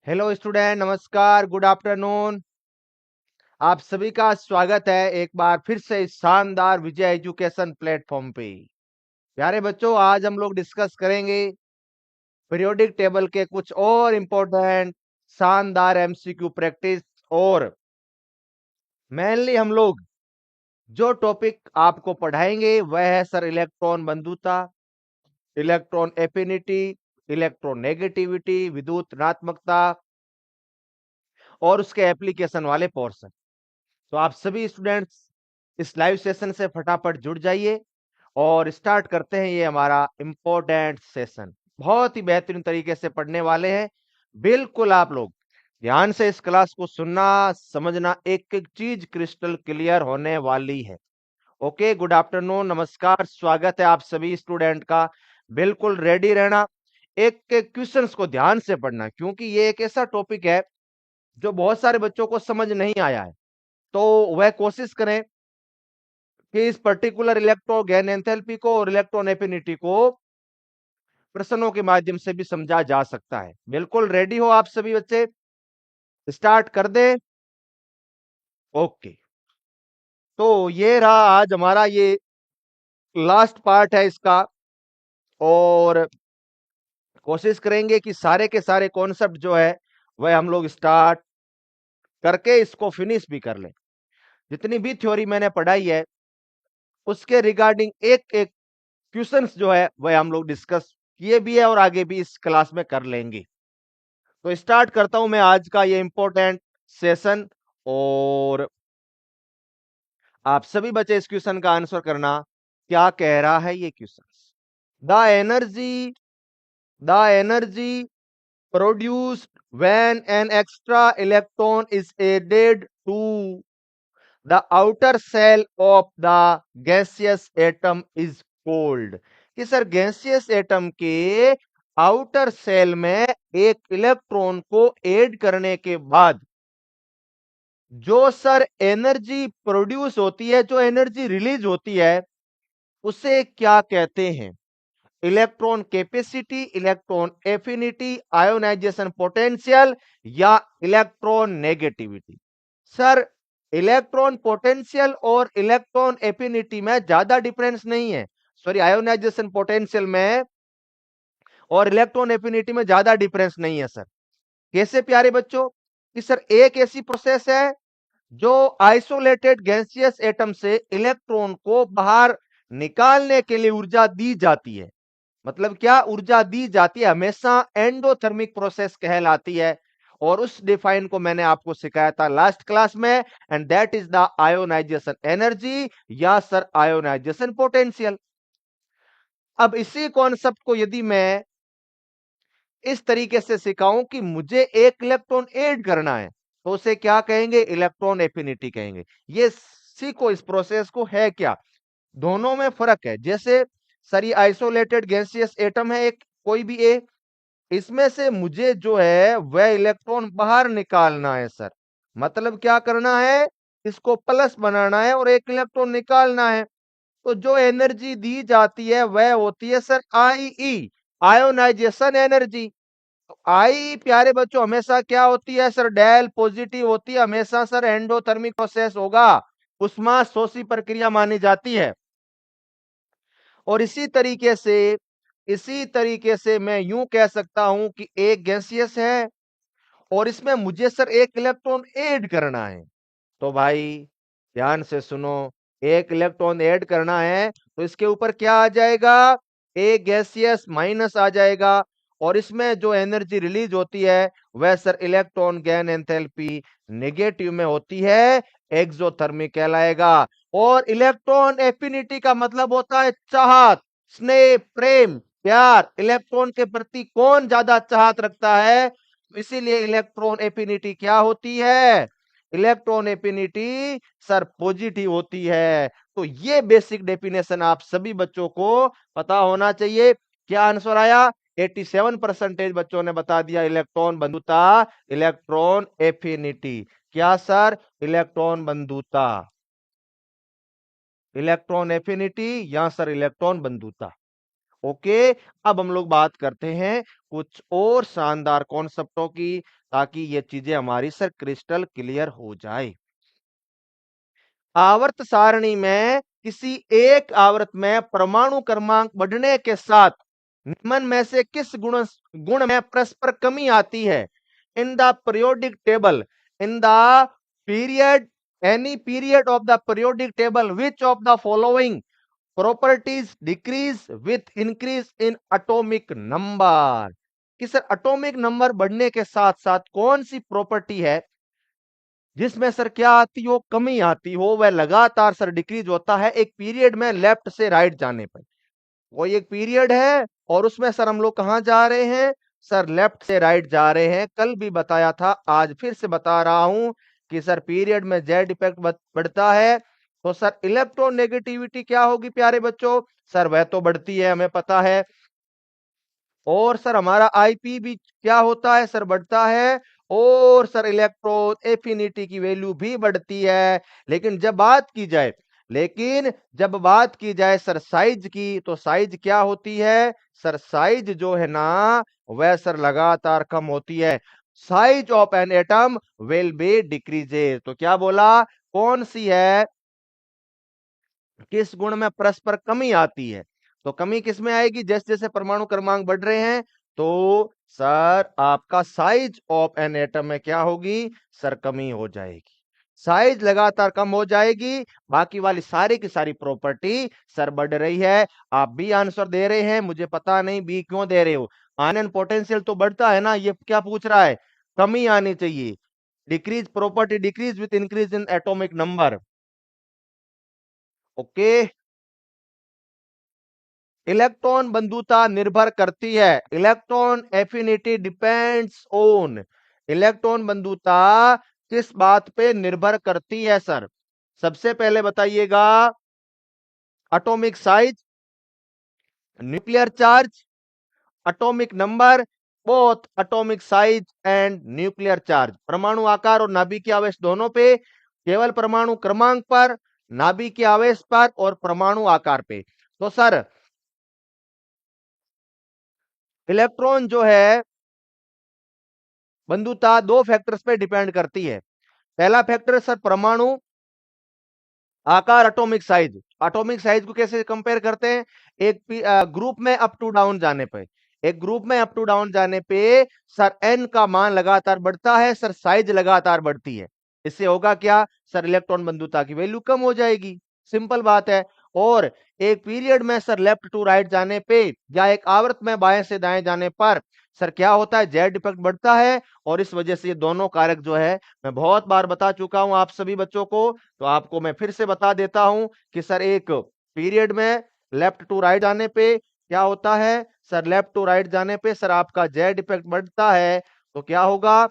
Hello student, नमस्कार, good afternoon. आप सभी का स्वागत है एक बार फिर से इस शानदार विजय एजुकेशन प्लेटफॉर्म पे। प्यारे बच्चों, आज हम लोग डिस्कस करेंगे पीरियोडिक टेबल के कुछ और इम्पोर्टेंट शानदार एमसीक्यू प्रैक्टिस। और मेनली हम लोग जो टॉपिक आपको पढ़ाएंगे वह है सर इलेक्ट्रॉन बंधुता, इलेक्ट्रॉन एफिनिटी, इलेक्ट्रॉन नेगेटिविटी, विद्युत ऋणात्मकता और उसके एप्लीकेशन वाले पोर्शन। तो आप सभी स्टूडेंट्स इस लाइव सेशन से फटाफट जुड़ जाइए और स्टार्ट करते हैं ये हमारा इंपॉर्टेंट सेशन। बहुत ही बेहतरीन तरीके से पढ़ने वाले हैं। बिल्कुल आप लोग ध्यान से इस क्लास को सुनना, समझना, एक एक चीज क्रिस्टल क्लियर होने वाली है। ओके, गुड आफ्टरनून, नमस्कार, स्वागत है आप सभी स्टूडेंट का। बिल्कुल रेडी रहना, एक एक क्वेश्चंस को ध्यान से पढ़ना, क्योंकि ये एक ऐसा टॉपिक है जो बहुत सारे बच्चों को समझ नहीं आया है। तो वह कोशिश करें कि इस पर्टिकुलर इलेक्ट्रो गैन एंथैल्पी को और इलेक्ट्रॉन एफिनिटी को प्रश्नों के माध्यम से भी समझा जा सकता है। बिल्कुल रेडी हो आप सभी बच्चे, स्टार्ट कर दें। ओके, तो ये रहा आज हमारा ये लास्ट पार्ट है इसका। और कोशिश करेंगे कि सारे के सारे कॉन्सेप्ट जो है वह हम लोग स्टार्ट करके इसको फिनिश भी कर लें। जितनी भी थ्योरी मैंने पढ़ाई है उसके रिगार्डिंग एक एक क्वेश्चंस जो है वह हम लोग डिस्कस किए भी है और आगे भी इस क्लास में कर लेंगे। तो स्टार्ट करता हूं मैं आज का ये इंपॉर्टेंट सेशन। और आप सभी बच्चे इस क्वेश्चन का आंसर करना, क्या कह रहा है ये question. The energy produced when an extra electron is added to the outer shell of the gaseous atom is called. कि सर गैसियस एटम के आउटर सेल में एक इलेक्ट्रॉन को ऐड करने के बाद जो सर एनर्जी प्रोड्यूस होती है, जो एनर्जी रिलीज होती है, उसे क्या कहते हैं? Electron capacity, electron affinity, ionization potential या electronegativity. Sir electron potential और इलेक्ट्रॉन एफिनिटी में ज्यादा डिफरेंस नहीं है। सॉरी, आयोनाइजेशन पोटेंशियल में और इलेक्ट्रॉन एफिनिटी में ज्यादा डिफरेंस नहीं है सर। कैसे प्यारे बच्चों? कि सर एक ऐसी प्रोसेस है जो आइसोलेटेड गैसियस एटम से इलेक्ट्रॉन को बाहर निकालने के लिए ऊर्जा दी जाती है। मतलब क्या ऊर्जा दी जाती है? हमेशा एंडोथर्मिक प्रोसेस कहलाती है। और उस डिफाइन को मैंने आपको सिखाया था लास्ट क्लास में, and that is the ionization energy या सर आयोनाइजेशन पोटेंशियल। अब इसी कॉन्सेप्ट को यदि मैं इस तरीके से सिखाऊं कि मुझे एक इलेक्ट्रॉन ऐड करना है, तो उसे क्या कहेंगे? इलेक्ट्रॉन एफिनिटी कहेंगे। ये सीखो इस प्रोसेस को, है क्या दोनों में फर्क है। जैसे सर ये आइसोलेटेड गैसियस एटम है एक, कोई भी ए, इसमें से मुझे जो है वह इलेक्ट्रॉन बाहर निकालना है सर। मतलब क्या करना है? इसको प्लस बनाना है और एक इलेक्ट्रॉन निकालना है। तो जो एनर्जी दी जाती है वह होती है सर आईई, आयोनाइजेशन एनर्जी। आई प्यारे बच्चों हमेशा क्या होती है सर? डेल पॉजिटिव होती है। हमेशा सर एंडोथर्मिक प्रोसेस होगा, उष्मा शोषी प्रक्रिया मानी जाती है। और इसी तरीके से मैं यूं कह सकता हूं कि एक गैसियस है और इसमें मुझे सर एक इलेक्ट्रॉन ऐड करना है। तो भाई ध्यान से सुनो, एक इलेक्ट्रॉन ऐड करना है तो इसके ऊपर क्या आ जाएगा? एक गैसियस माइनस आ जाएगा। और इसमें जो एनर्जी रिलीज होती है वह sir electron gain enthalpy negative में होती है, एक्सोथर्मिक कहलाएगा। और इलेक्ट्रॉन एफिनिटी का मतलब होता है चाहत, स्नेह, प्रेम, प्यार। इलेक्ट्रॉन के प्रति कौन ज्यादा चाहत रखता है? इसीलिए इलेक्ट्रॉन एफिनिटी क्या होती है? इलेक्ट्रॉन एफिनिटी सर पॉजिटिव होती है। तो ये बेसिक डेफिनेशन आप सभी बच्चों को पता होना चाहिए। क्या आंसर आया? 87% बच्चों ने बता दिया इलेक्ट्रॉन बंधुता, इलेक्ट्रॉन एफिनिटी। क्या सर? इलेक्ट्रॉन बंधुता, इलेक्ट्रॉन एफिनिटी या सर इलेक्ट्रॉन बंधुता। ओके, अब हम लोग बात करते हैं कुछ और शानदार कॉन्सेप्टों की, ताकि ये चीजें हमारी सर क्रिस्टल क्लियर हो जाए। आवर्त सारणी में किसी एक आवर्त में परमाणु क्रमांक बढ़ने के साथ निम्न में से किस गुण में परस्पर कमी आती है? In the periodic table, in the period, any period of the periodic table, which of the following properties decrease with increase in atomic number? कि सर एटॉमिक नंबर बढ़ने के साथ साथ कौन सी प्रॉपर्टी है जिसमें सर क्या आती हो, कमी आती हो, वह लगातार सर डिक्रीज होता है एक पीरियड में लेफ्ट से राइट जाने पर। कोई एक पीरियड है और उसमें सर हम लोग कहां जा रहे हैं, सर लेफ्ट से राइट जा रहे हैं। कल भी बताया था, आज फिर से बता रहा हूं कि सर पीरियड में जेड इफेक्ट बढ़ता है, तो सर इलेक्ट्रोनेगेटिविटी क्या होगी प्यारे बच्चों, सर वह तो बढ़ती है, हमें पता है। और सर हमारा आईपी भी क्या होता है, सर बढ़ता है। और सर इलेक्ट्रॉन एफिनिटी की वैल्यू भी बढ़ती है। लेकिन जब बात की जाए सर साइज की, तो साइज क्या होती है, सर साइज जो है ना वह सर लगातार कम होती है। Size of an atom will be decreases. तो क्या बोला, कौन सी है, किस गुण में परस्पर कमी आती है? तो कमी किस में आएगी, जैसे जैसे परमाणु क्रमांक बढ़ रहे हैं, तो सर आपका साइज ऑफ एन एटम में क्या होगी, सर कमी हो जाएगी। साइज लगातार कम हो जाएगी, बाकी वाली सारी की सारी प्रॉपर्टी सर बढ़ रही है। आप बी आंसर दे रहे हैं, मुझे पता नहीं बी क्यों दे रहे हो। आयन पोटेंशियल तो बढ़ता है ना, ये क्या पूछ रहा है, कमी आनी चाहिए। Decrease property decrease with increase in atomic number. Okay, electron बंधुता निर्भर करती है, electron affinity depends on, electron बंधुता किस बात पे निर्भर करती है सर? सबसे पहले बताइएगा, atomic size, nuclear charge, atomic number, both atomic size and nuclear charge. परमाणु आकार और नाभिकीय आवेश दोनों पे, केवल परमाणु क्रमांक पर, नाभिकीय आवेश पर और परमाणु आकार पे। तो सर इलेक्ट्रॉन जो है बंधुता दो फैक्टर्स पे डिपेंड करती है। पहला फैक्टर सर परमाणु आकार, एटॉमिक साइज। एटॉमिक साइज को कैसे कंपेयर करते हैं, एक ग्रुप में अप टू डाउन जाने पे, एक ग्रुप में अप टू डाउन जाने पे सर एन का मान लगातार बढ़ता है, सर साइज लगातार बढ़ती है। इससे होगा क्या, सर इलेक्ट्रॉन बंधुता की वैल्यू कम हो जाएगी, सिंपल बात है। और एक पीरियड में सर लेफ्ट टू राइट जाने पे या एक आवर्त में बाएं से दाएं जाने पर सर क्या होता है, जेड इफेक्ट बढ़ता है। और इस वजह से ये दोनों कारक जो है, मैं बहुत बार बता चुका हूं आप सभी बच्चों को, तो आपको मैं फिर से बता देता हूं कि सर एक पीरियड में लेफ्ट टू राइट जाने पे क्या होता है, सर लेफ्ट टू राइट जाने पे सर आपका जेड इफेक्ट बढ़ता है, तो क्या होगा,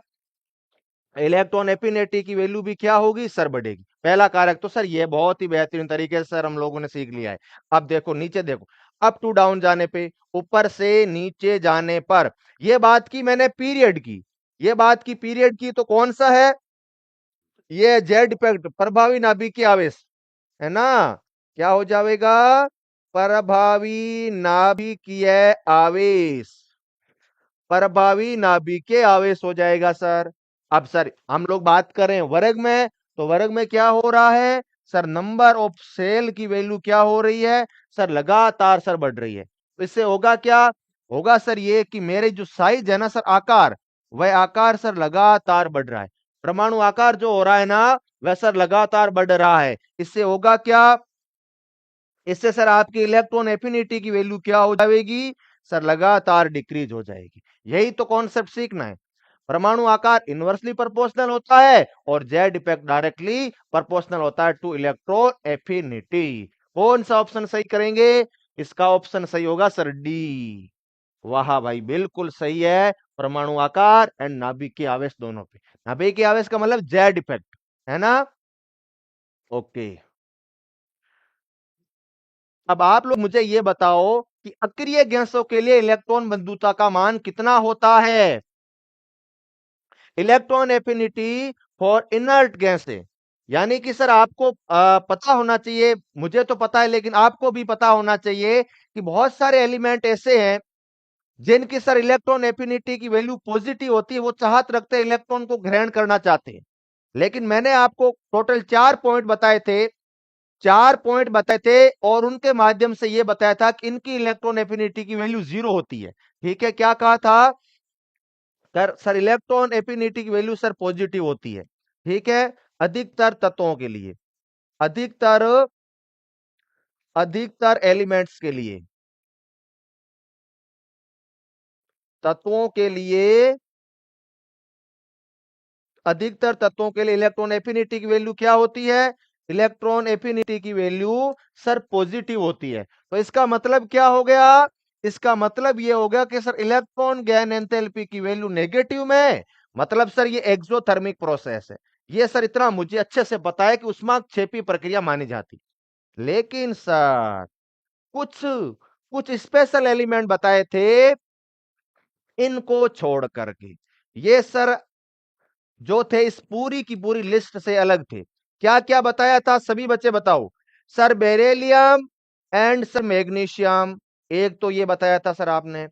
इलेक्ट्रॉन एफिनिटी की वैल्यू भी क्या होगी, सर बढ़ेगी। पहला कारक तो सर ये बहुत ही बेहतरीन तरीके से सर हम लोगों ने सीख लिया है। अब देखो नीचे देखो, अप टू डाउन जाने पे, ऊपर से नीचे जाने पर, ये बात की मैंने पीरियड की, ये बात की पीरियड की, तो कौन सा है, ये जेड इफेक्ट, प्रभावी नाभिकीय आवेश है ना, क्या हो जाएगा, प्रभावी नाभिकीय आवेश, प्रभावी नाभिकीय आवेश हो जाएगा सर। अब सर हम लोग बात कर रहे हैं वर्ग में, तो वर्ग में क्या हो रहा है, सर नंबर ऑफ सेल की वैल्यू क्या हो रही है, सर लगातार सर बढ़ रही है। तो इससे होगा क्या, होगा सर ये कि मेरे जो साइज है ना सर आकार, वह आकार सर लगातार बढ़ रहा है। परमाणु आकार जो हो रहा है ना, वह सर लगातार बढ़ रहा है। इससे होगा क्या, इससे सर आपकी इलेक्ट्रॉन एफिनिटी की वैल्यू क्या हो जाएगी, सर लगातार डिक्रीज हो जाएगी। यही तो कॉन्सेप्ट सीखना है। परमाणु आकार इनवर्सली प्रोपोर्शनल होता है और जेड इफेक्ट डायरेक्टली प्रोपोर्शनल होता है टू इलेक्ट्रॉन एफिनिटी। कौन सा ऑप्शन सही करेंगे, इसका ऑप्शन सही होगा सर डी। वाह भाई बिल्कुल सही है, परमाणु आकार एंड नाभिकीय आवेश दोनों पे। नाभिकीय आवेश का मतलब जेड इफेक्ट है ना। ओके, अब आप लोग मुझे ये बताओ कि अक्रिय गैसों के लिए इलेक्ट्रॉन बंधुता का मान कितना होता है? इलेक्ट्रॉन एफिनिटी फॉर इनर्ट गैसें, यानी कि सर आपको पता होना चाहिए, मुझे तो पता है लेकिन आपको भी पता होना चाहिए कि बहुत सारे एलिमेंट ऐसे हैं जिनकी सर इलेक्ट्रॉन एफिनिटी की वैल्यू पॉजिटिव होती है, वो चाहत रखते हैं इलेक्ट्रॉन को ग्रहण करना चाहते हैं। लेकिन मैंने आपको टोटल 4 पॉइंट बताए थे, 4 पॉइंट बताए थे और उनके माध्यम से ये बताया था कि इनकी इलेक्ट्रॉन एफिनिटी की वैल्यू 0 होती है। ठीक है, क्या कहा था सर इलेक्ट्रॉन एफिनिटी की वैल्यू सर पॉजिटिव होती है। ठीक है, अधिकतर तत्वों के लिए, अधिकतर अधिकतर एलिमेंट्स के लिए, तत्वों के लिए, अधिकतर तत्वों के लिए इलेक्ट्रॉन एफिनिटी की वैल्यू क्या होती है? इलेक्ट्रॉन एफिनिटी की वैल्यू सर पॉजिटिव होती है। तो इसका मतलब क्या हो गया? इसका मतलब ये हो गया कि सर इलेक्ट्रॉन गेन एंथैल्पी की वैल्यू नेगेटिव में, मतलब सर ये एक्सोथर्मिक प्रोसेस है। ये सर इतना मुझे अच्छे से पता है कि ऊष्माक्षेपी प्रक्रिया मानी जाती। लेकिन सर कुछ कुछ स्पेशल एलिमेंट बताए थे इनको छोड़ करके, ये सर जो थे इस पूरी की पूरी लिस्ट से अलग थे। क्या क्या बताया था सभी बच्चे बताओ? Sir beryllium and sir magnesium, एक तो ये बताया था सर आपने।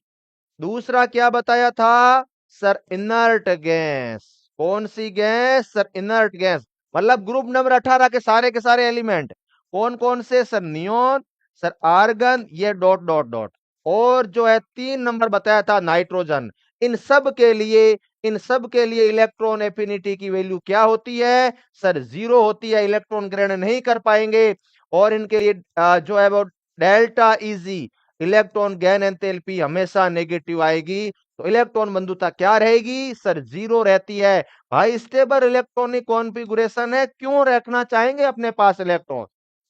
दूसरा क्या बताया था? Sir inert gas. कौन सी गैस? Sir inert gas. मतलब ग्रुप नंबर 18 के सारे एलिमेंट कौन कौन से? सर नियोन, सर आर्गन, ये डॉट डॉट डॉट। और जो है 3 नंबर बताया था नाइट्रोजन। इन सब के लिए, इन सब के लिए इलेक्ट्रॉन एफिनिटी की वैल्यू क्या होती है? सर 0 होती है, इलेक्ट्रॉन ग्रहण नहीं कर पाएंगे। और इनके लिए जो है वो delta eg, electron gain enthalpy हमेशा नेगेटिव आएगी। तो इलेक्ट्रॉन बंधुता क्या रहेगी? सर 0 रहती है। भाई स्टेबल इलेक्ट्रॉनिक कॉन्फ़िगरेशन है, क्यों रखना चाहेंगे अपने पास इलेक्ट्रॉन?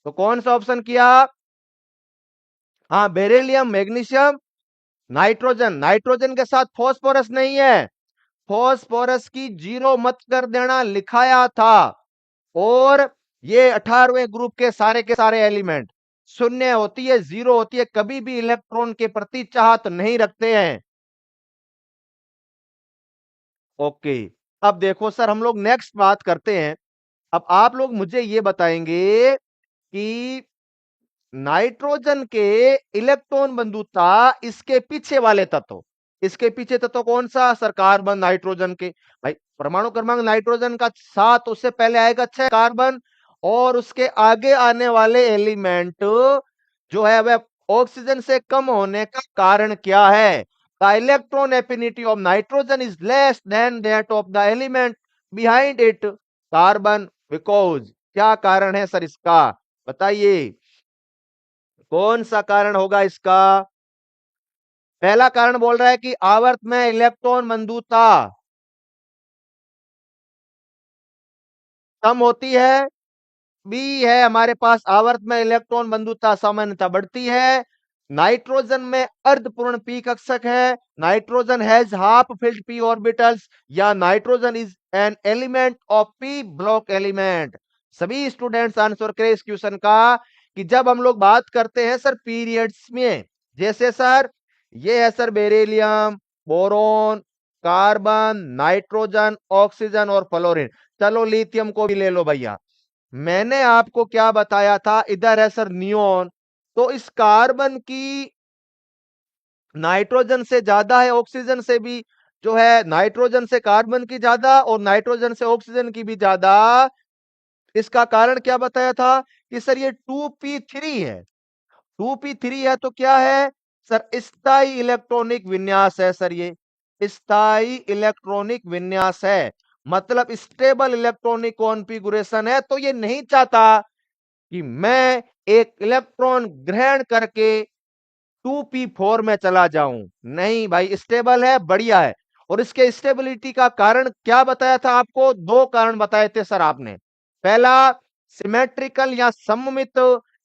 तो कौन सा ऑप्शन किया? हाँ, बेरिलियम, मैग्नीशियम, नाइट्रोजन। नाइट्रोजन के साथ फॉस्फोरस नहीं है, फॉस्फोरस की 0 मत कर देना लिखाया था। और ये 18वें ग्रुप के सारे एलिमेंट शून्य होती है, 0 होती है, कभी भी इलेक्ट्रॉन के प्रति चाहत नहीं रखते हैं। ओके, अब देखो सर हम लोग नेक्स्ट बात करते हैं। अब आप लोग मुझे ये बताएंगे कि नाइट्रोजन के इलेक्ट्रॉन बंधुता इसके पीछे वाले तत्व, इसके पीछे तत्व कौन सा? सर कार्बन, नाइट्रोजन के। भाई परमाणु क्रमांक नाइट्रोजन का 7, उससे पहले आएगा 6 कार्बन, और उसके आगे आने वाले एलिमेंट जो है वह ऑक्सीजन से कम होने का कारण क्या है? The electron affinity of nitrogen is less than that of the element behind it, carbon. Because क्या कारण है सर इसका? बताइए कौन सा कारण होगा इसका? पहला कारण बोल रहा है कि आवर्त में इलेक्ट्रॉन बंधुता कम होती है। बी है हमारे पास आवर्त में इलेक्ट्रॉन बंधुता सामान्यता बढ़ती है। नाइट्रोजन में अर्धपूर्ण पी कक्षक है। Nitrogen has half filled P orbitals, या nitrogen is an element of P block element. सभी स्टूडेंट्स आंसर करें इस क्वेश्चन का कि जब हम लोग बात करते हैं सर पीरियड्स में, जैसे सर ये है sir beryllium, boron, carbon, nitrogen, oxygen और फ्लोरीन। चलो लिथियम को भी ले लो भैया। मैंने आपको क्या बताया था? इधर है सर नियोन, तो इस कार्बन की नाइट्रोजन से ज्यादा है, ऑक्सीजन से भी जो है, नाइट्रोजन से कार्बन की ज्यादा और नाइट्रोजन से ऑक्सीजन की भी ज्यादा। इसका कारण क्या बताया था कि सर ये 2p3 है। 2p3 है तो क्या है सर? स्थायी इलेक्ट्रॉनिक विन्यास है सर, ये स्थायी इलेक्ट्रॉनिक विन्यास है, मतलब स्टेबल इलेक्ट्रॉनिक कॉन्फ़िगरेशन है। तो ये नहीं चाहता कि मैं एक इलेक्ट्रॉन ग्रहण करके 2p4 में चला जाऊं। नहीं भाई, स्टेबल है, बढ़िया है। और इसके स्टेबिलिटी का कारण क्या बताया था आपको? 2 कारण बताए थे सर आपने। पहला सिमेट्रिकल या सममित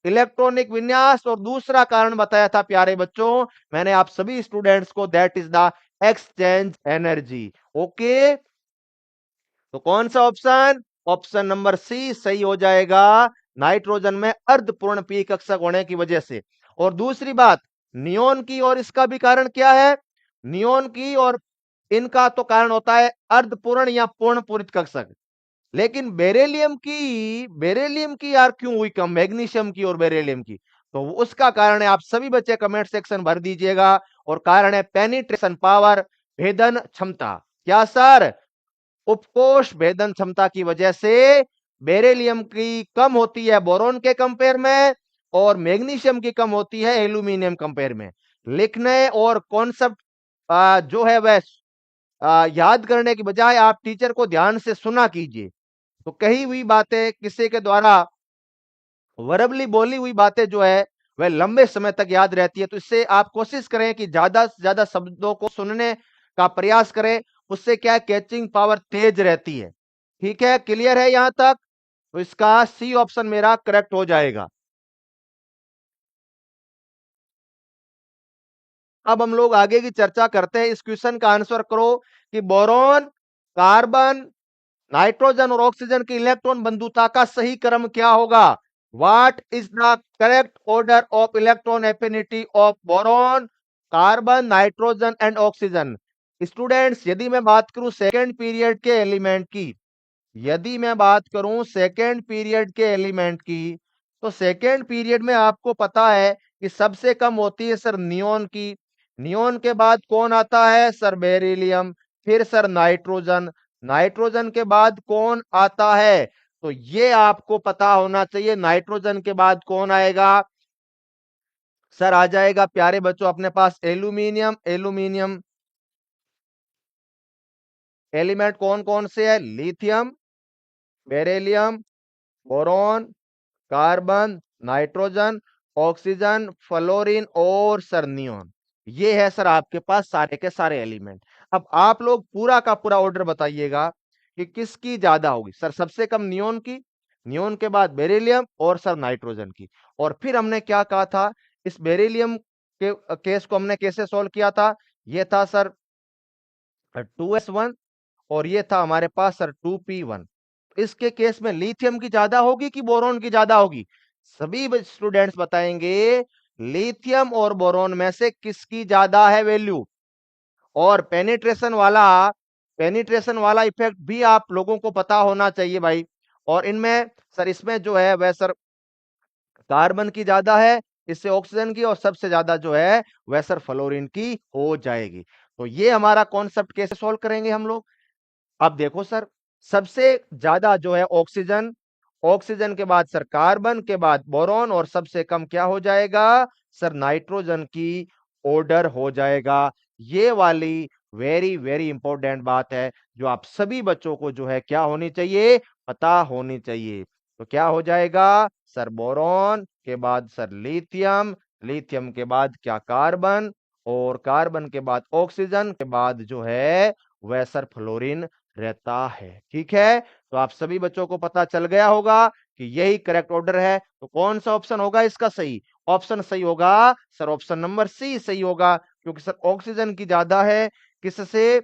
इलेक्ट्रॉनिक विन्यास, और दूसरा कारण बताया था प्यारे बच्चों मैंने आप सभी स्टूडेंट्स को, that is the exchange energy. Okay, तो कौन सा ऑप्शन? ऑप्शन नंबर सी सही हो जाएगा, नाइट्रोजन में अर्धपूर्ण पी कक्षक होने की वजह से। और दूसरी बात नियोन की, और इसका भी कारण क्या है? नियोन की और इनका तो कारण होता है अर्धपूर्ण या पूर्ण पूरित कक्षक। लेकिन बेरिलियम की यार क्यों हुई कम, मैग्नीशियम की और बेरिलियम की? तो उसका कारण है, आप सभी बच्चे कमेंट सेक्शन भर दीजिएगा, और कारण है पेनिट्रेशन पावर, भेदन क्षमता। क्या सर? उपकोष भेदन क्षमता की वजह से बेरिलियम की कम होती है बोरॉन के कंपेयर में, और मैग्नीशियम की कम होती है एल्यूमिनियम कंपेयर में। लिखने और कॉन्सेप्ट जो है वह याद करने की बजाय आप टीचर को ध्यान से सुना कीजिए। तो कही हुई बातें, किसी के द्वारा वर्बली बोली हुई बातें जो है वह लंबे समय तक याद रहती है। तो इससे आप कोशिश करें कि ज्यादा से ज्यादा शब्दों को सुनने का प्रयास करें, उससे क्या है, कैचिंग पावर तेज रहती है। ठीक है, क्लियर है यहां तक? तो इसका सी ऑप्शन मेरा करेक्ट हो जाएगा। अब हम लोग आगे की चर्चा करते हैं। इस क्वेश्चन का आंसर करो कि बोरॉन, कार्बन, नाइट्रोजन और ऑक्सीजन की इलेक्ट्रॉन बंधुता का सही क्रम क्या होगा? What is the correct order of electron affinity of boron, carbon, nitrogen and oxygen? Students, यदि मैं बात करूं सेकेंड पीरियड के एलिमेंट की, यदि मैं बात करूं सेकेंड पीरियड के एलिमेंट की, तो सेकेंड पीरियड में आपको पता है कि सबसे कम होती है सर नियोन की। नियोन के बाद कौन आता है सर? बेरिलियम। फिर सर नाइट्रोजन। नाइट्रोजन के बाद कौन आता है? तो ये आपको पता होना चाहिए। नाइट्रोजन के बाद कौन आएगा सर? आ जाएगा प्यारे बच्चों अपने पास एल्यूमिनियम। एल्यूमिनियम एलिमेंट कौन कौन से है? Lithium, beryllium, boron, carbon, nitrogen, oxygen, fluorine और सर नियोन। ये है सर आपके पास सारे के सारे एलिमेंट। अब आप लोग पूरा का पूरा ऑर्डर बताइएगा कि किसकी ज्यादा होगी। सर सबसे कम नियोन की, नियोन के बाद बेरिलियम और सर नाइट्रोजन की। और फिर हमने क्या कहा था, इस बेरिलियम के केस को हमने कैसे सॉल्व किया था? ये था सर 2s1, और ये था हमारे पास सर 2p1। इसके केस में लिथियम की ज्यादा होगी कि बोरॉन की ज्यादा होगी? सभी स्टूडेंट्स बताएंगे लिथियम और बोरॉन में से किसकी ज्यादा है वैल्यू। और पेनिट्रेशन वाला इफेक्ट भी आप लोगों को पता होना चाहिए भाई। और इनमें सर, इसमें जो है वह सर कार्बन की ज्यादा है, इससे ऑक्सीजन की, और सबसे ज्यादा जो है वह सर फ्लोरीन की हो जाएगी। तो ये हमारा कॉन्सेप्ट कैसे सॉल्व करेंगे हम लोग? अब देखो सर, सबसे ज्यादा जो है ऑक्सीजन, ऑक्सीजन के बाद सर कार्बन, के बाद बोरॉन, और सबसे कम क्या हो जाएगा सर? नाइट्रोजन की ऑर्डर हो जाएगा। ये वाली वेरी वेरी इंपॉर्टेंट बात है, जो आप सभी बच्चों को जो है क्या होनी चाहिए, पता होनी चाहिए। तो क्या हो जाएगा सर? बोरॉन के बाद सर लिथियम, लिथियम के बाद क्या? कार्बन, और कार्बन के बाद ऑक्सीजन, के बाद जो है वह सर फ्लोरीन रहता है। ठीक है, तो आप सभी बच्चों को पता चल गया होगा कि यही करेक्ट ऑर्डर है। तो कौन सा ऑप्शन होगा इसका सही? ऑप्शन सही होगा सर, ऑप्शन नंबर सी सही होगा, क्योंकि सर ऑक्सीजन की ज्यादा है किससे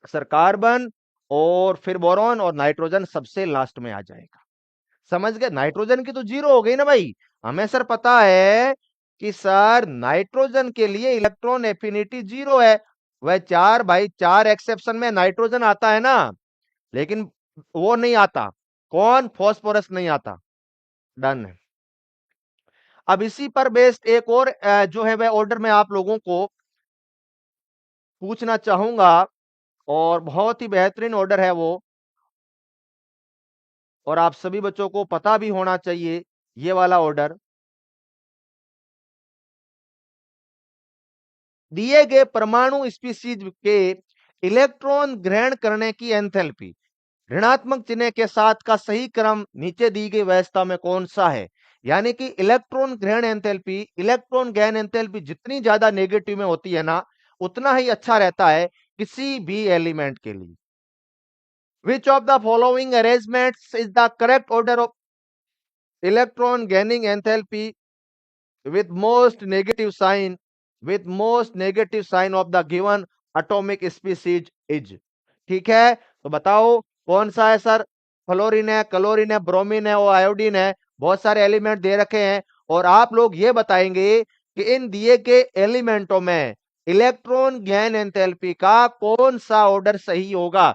सर? कार्बन, और फिर बोरॉन, और नाइट्रोजन सबसे लास्ट में आ जाएगा। समझ गए? नाइट्रोजन की तो जीरो हो गई ना भाई। हमें सर पता है कि सर नाइट्रोजन के लिए इलेक्ट्रॉन एफिनिटी जीरो है। वह चार भाई, चार एक्सेप्शन में नाइट्रोजन आता है ना, लेकिन वो नहीं आता। कौन? फॉस्फोरस नहीं आता। डन है। अब इसी पर बेस्ड एक और जो है वह ऑर्डर में आप लोगों को पूछना चाहूंगा, और बहुत ही बेहतरीन ऑर्डर है वो, और आप सभी बच्चों को पता भी होना चाहिए ये वाला ऑर्डर। दिए गए परमाणु स्पीशीज के इलेक्ट्रॉन ग्रहण करने की एंथैल्पी ऋणात्मक चिन्ह के साथ का सही क्रम नीचे दी गई व्यवस्था में कौन सा है? यानी कि इलेक्ट्रॉन ग्रहण एंथैल्पी, इलेक्ट्रॉन गहन एंथैल्पी जितनी ज्यादा नेगेटिव में होती है ना, उतना ही अच्छा रहता है किसी भी एलिमेंट के लिए। Which of the following arrangements is the correct order of electron gaining enthalpy with most negative sign, of the given atomic species is? ठीक है, तो बताओ कौन सा है सर? फ्लोरीन है, क्लोरीन है, ब्रोमीन है और आयोडीन है। बहुत सारे एलिमेंट दे रखे हैं, और आप लोग ये बताएंगे कि इन दिए के एलिमेंटों में इलेक्ट्रॉन गैन एंथैल्पी का कौन सा ऑर्डर सही होगा।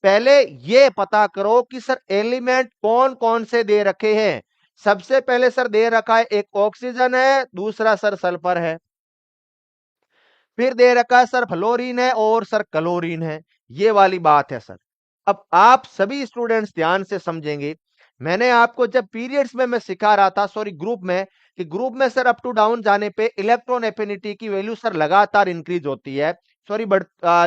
पहले ये पता करो कि सर एलिमेंट कौन कौन से दे रखे हैं। सबसे पहले सर दे रखा है एक ऑक्सीजन है, दूसरा सर सल्फर है, फिर दे रखा है सर फ्लोरीन है और सर क्लोरीन है। ये वाली बात है सर। अब आप सभी स्टूडेंट्स ध्यान से समझेंगे। मैंने आपको जब पीरियड्स में मैं सिखा रहा था, सॉरी ग्रुप में, कि ग्रुप में सर अप टू डाउन जाने पे इलेक्ट्रॉन एफिनिटी की वैल्यू सर लगातार इंक्रीज होती है। सॉरी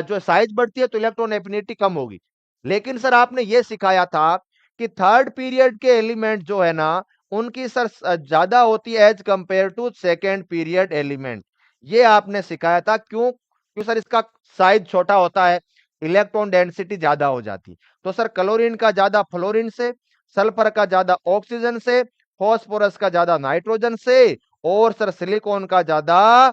जो साइज बढ़ती है तो इलेक्ट्रॉन एफिनिटी कम होगी। लेकिन सर आपने ये सिखाया था कि थर्ड पीरियड के एलिमेंट जो है ना, उनकी सर ज्यादा होती है as compare to second period element. ये आपने सिखाया था। क्यों? क्यों सर? इसका साइज छोटा होता है, इलेक्ट्रॉन डेंसिटी ज्यादा हो जाती। तो सर क्लोरीन का ज्यादा फ्लोरीन से, सल्फर का ज्यादा ऑक्सीजन से, फॉस्फोरस का ज्यादा नाइट्रोजन से, और सर सिलिकॉन का ज्यादा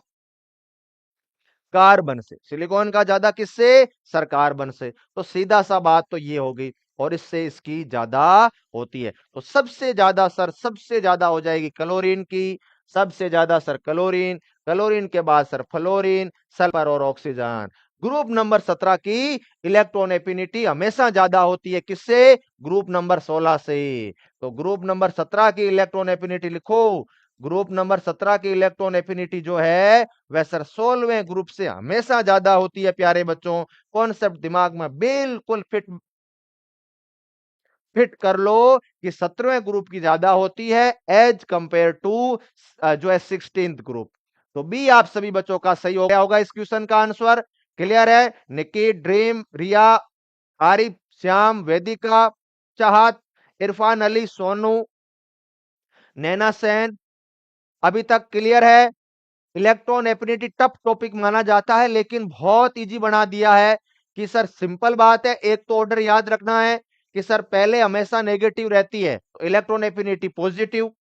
कार्बन से। सिलिकॉन का ज्यादा किससे? सर कार्बन से। तो सीधा सा बात तो ये हो गई, और इससे इसकी ज्यादा होती है। तो सबसे ज्यादा सर, सबसे ज्यादा हो जाएगी क्लोरीन की, सबसे ज्यादा सर क्लोरीन, क्लोरीन के बाद सर फ्लोरीन, सल्फर और ऑक्सीजन। ग्रुप नंबर 17 की इलेक्ट्रॉन एफिनिटी हमेशा ज्यादा होती है किससे? ग्रुप नंबर 16 से। तो ग्रुप नंबर 17 की इलेक्ट्रॉन एफिनिटी लिखो। ग्रुप नंबर 17 की इलेक्ट्रॉन एफिनिटी जो है वह सर 16वें ग्रुप से हमेशा ज्यादा होती है प्यारे बच्चों। कॉन्सेप्ट दिमाग में बिल्कुल फिट फिट कर लो कि 17वें ग्रुप की ज्यादा होती है एज कंपेयर टू जो है 16th ग्रुप। तो बी आप सभी बच्चों का सही हो गया होगा इस क्वेश्चन का आंसर। क्लियर है? निकी, ड्रीम, रिया, आरिफ, श्याम, वेदिका, चाहत, इरफान अली, सोनू, नैना सेन, अभी तक क्लियर है? इलेक्ट्रॉन एफिनिटी टफ टॉपिक माना जाता है, लेकिन बहुत इजी बना दिया है कि सर सिंपल बात है। एक तो ऑर्डर याद रखना है कि सर पहले हमेशा नेगेटिव रहती है, तो इलेक्ट्रॉन एफिनिटी पॉजिटिव।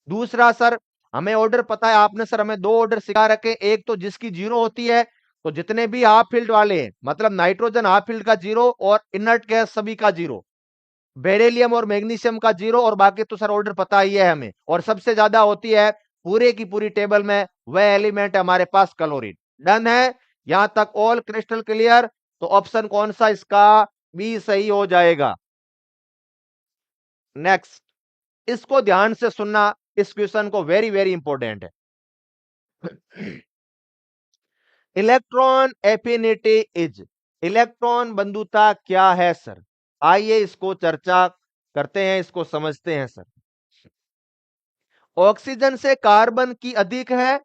दूसरा सर, हमें ऑर्डर पता है, आपने सर हमें दो ऑर्डर सिखा रखे। एक तो जिसकी जीरो होती है, तो जितने भी हाफ फील्ड वाले हैं, मतलब नाइट्रोजन हाफ फील्ड का जीरो और इनर्ट गैस सभी का जीरो, बेरिलियम और मैग्नीशियम का जीरो, और बाकी तो सर ऑर्डर पता ही है हमें। और सबसे ज्यादा होती है पूरे की पूरी टेबल में वह एलिमेंट है हमारे पास क्लोरीन। डन है? यहां तक ऑल क्रिस्टल क्लियर? तो ऑप्शन कौन सा इसका? बी सही हो जाएगा। नेक्स्ट, इसको ध्यान से सुनना, इस क्वेश्चन को, वेरी वेरी इंपॉर्टेंट है। इलेक्ट्रॉन एफिनिटी इज, इलेक्ट्रॉन बंधुता क्या है सर? आइए इसको चर्चा करते हैं, इसको समझते हैं सर। ऑक्सीजन से कार्बन की अधिक है,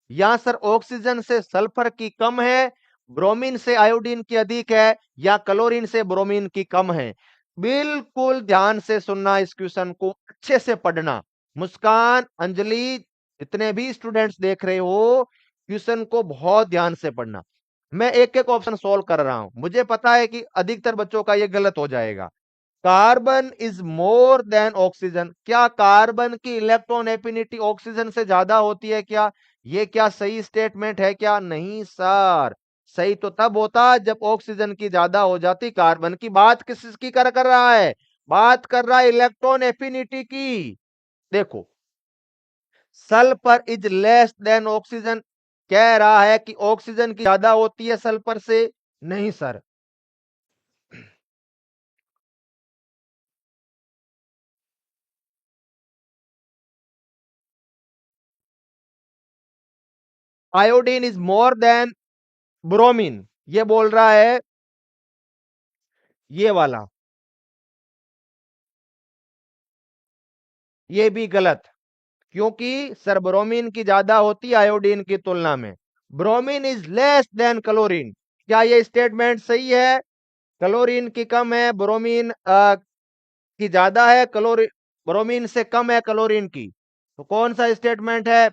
या सर ऑक्सीजन से सल्फर की कम है, ब्रोमीन से आयोडीन की अधिक है, या क्लोरीन से ब्रोमीन की कम है? बिल्कुल ध्यान से सुनना, इस क्वेश्चन को अच्छे से पढ़ना। मुस्कान, अंजलि, जितने भी स्टूडेंट्स देख रहे हो, क्वेश्चन को बहुत ध्यान से पढ़ना। मैं एक एक ऑप्शन सोल्व कर रहा हूं, मुझे पता है कि अधिकतर बच्चों का यह गलत हो जाएगा। Carbon is more than oxygen, क्या कार्बन की इलेक्ट्रॉन एफिनिटी ऑक्सीजन से ज्यादा होती है क्या? ये क्या सही स्टेटमेंट है क्या? नहीं सर। सही तो तब होता जब ऑक्सीजन की ज्यादा हो जाती। कार्बन की बात किसकी कर रहा है? बात कर रहा है इलेक्ट्रॉन एफिनिटी की। देखो, sulphur is less than oxygen, कह रहा है कि ऑक्सीजन की ज्यादा होती है सल्फर से। नहीं sir, iodine is more than bromine, ये बोल रहा है ये वाला। ये भी गलत, क्योंकि सर ब्रोमीन की ज्यादा होती है आयोडीन की तुलना में। Bromine is less than chlorine, क्या ये स्टेटमेंट सही है? क्लोरीन की कम है, ब्रोमीन की ज्यादा है, क्लोरीन ब्रोमीन से कम है क्लोरीन की। तो कौन सा स्टेटमेंट है?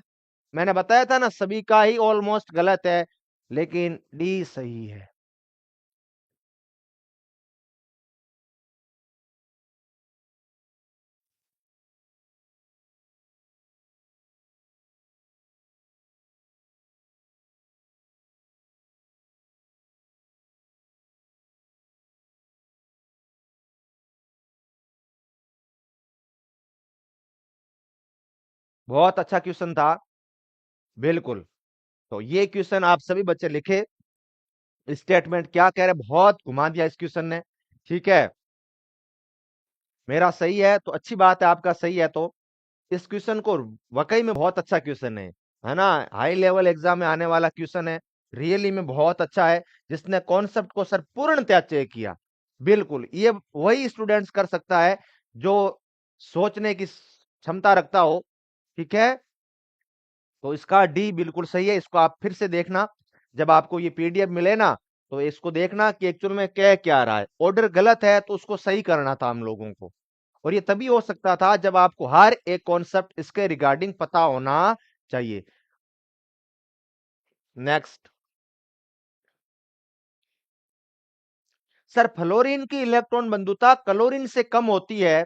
मैंने बताया था ना, सभी का ही ऑलमोस्ट गलत है, लेकिन डी सही है। बहुत अच्छा क्वेश्चन था, बिल्कुल। तो ये क्वेश्चन आप सभी बच्चे लिखे। स्टेटमेंट क्या कह रहे, बहुत घुमा दिया इस क्वेश्चन ने। ठीक है, मेरा सही है तो अच्छी बात है, आपका सही है तो इस क्वेश्चन को वाकई में बहुत अच्छा क्वेश्चन है ना, हाई लेवल एग्जाम में आने वाला क्वेश्चन है, रियली में बहुत अच्छा है, जिसने कॉन्सेप्ट को सर पूर्णतः चेक किया। बिल्कुल ये वही स्टूडेंट्स कर सकता है जो सोचने की क्षमता रखता हो। ठीक है, तो इसका डी बिल्कुल सही है, इसको आप फिर से देखना, जब आपको ये पीडीएफ मिले ना, तो इसको देखना कि एक्चुअल में क्या क्या रहा है, ऑर्डर गलत है तो उसको सही करना था हम लोगों को। और ये तभी हो सकता था जब आपको हर एक कॉन्सेप्ट इसके रिगार्डिंग पता होना चाहिए। नेक्स्ट, सर फ्लोरीन की इलेक्ट्रॉन बंधुता क्लोरीन से कम होती है,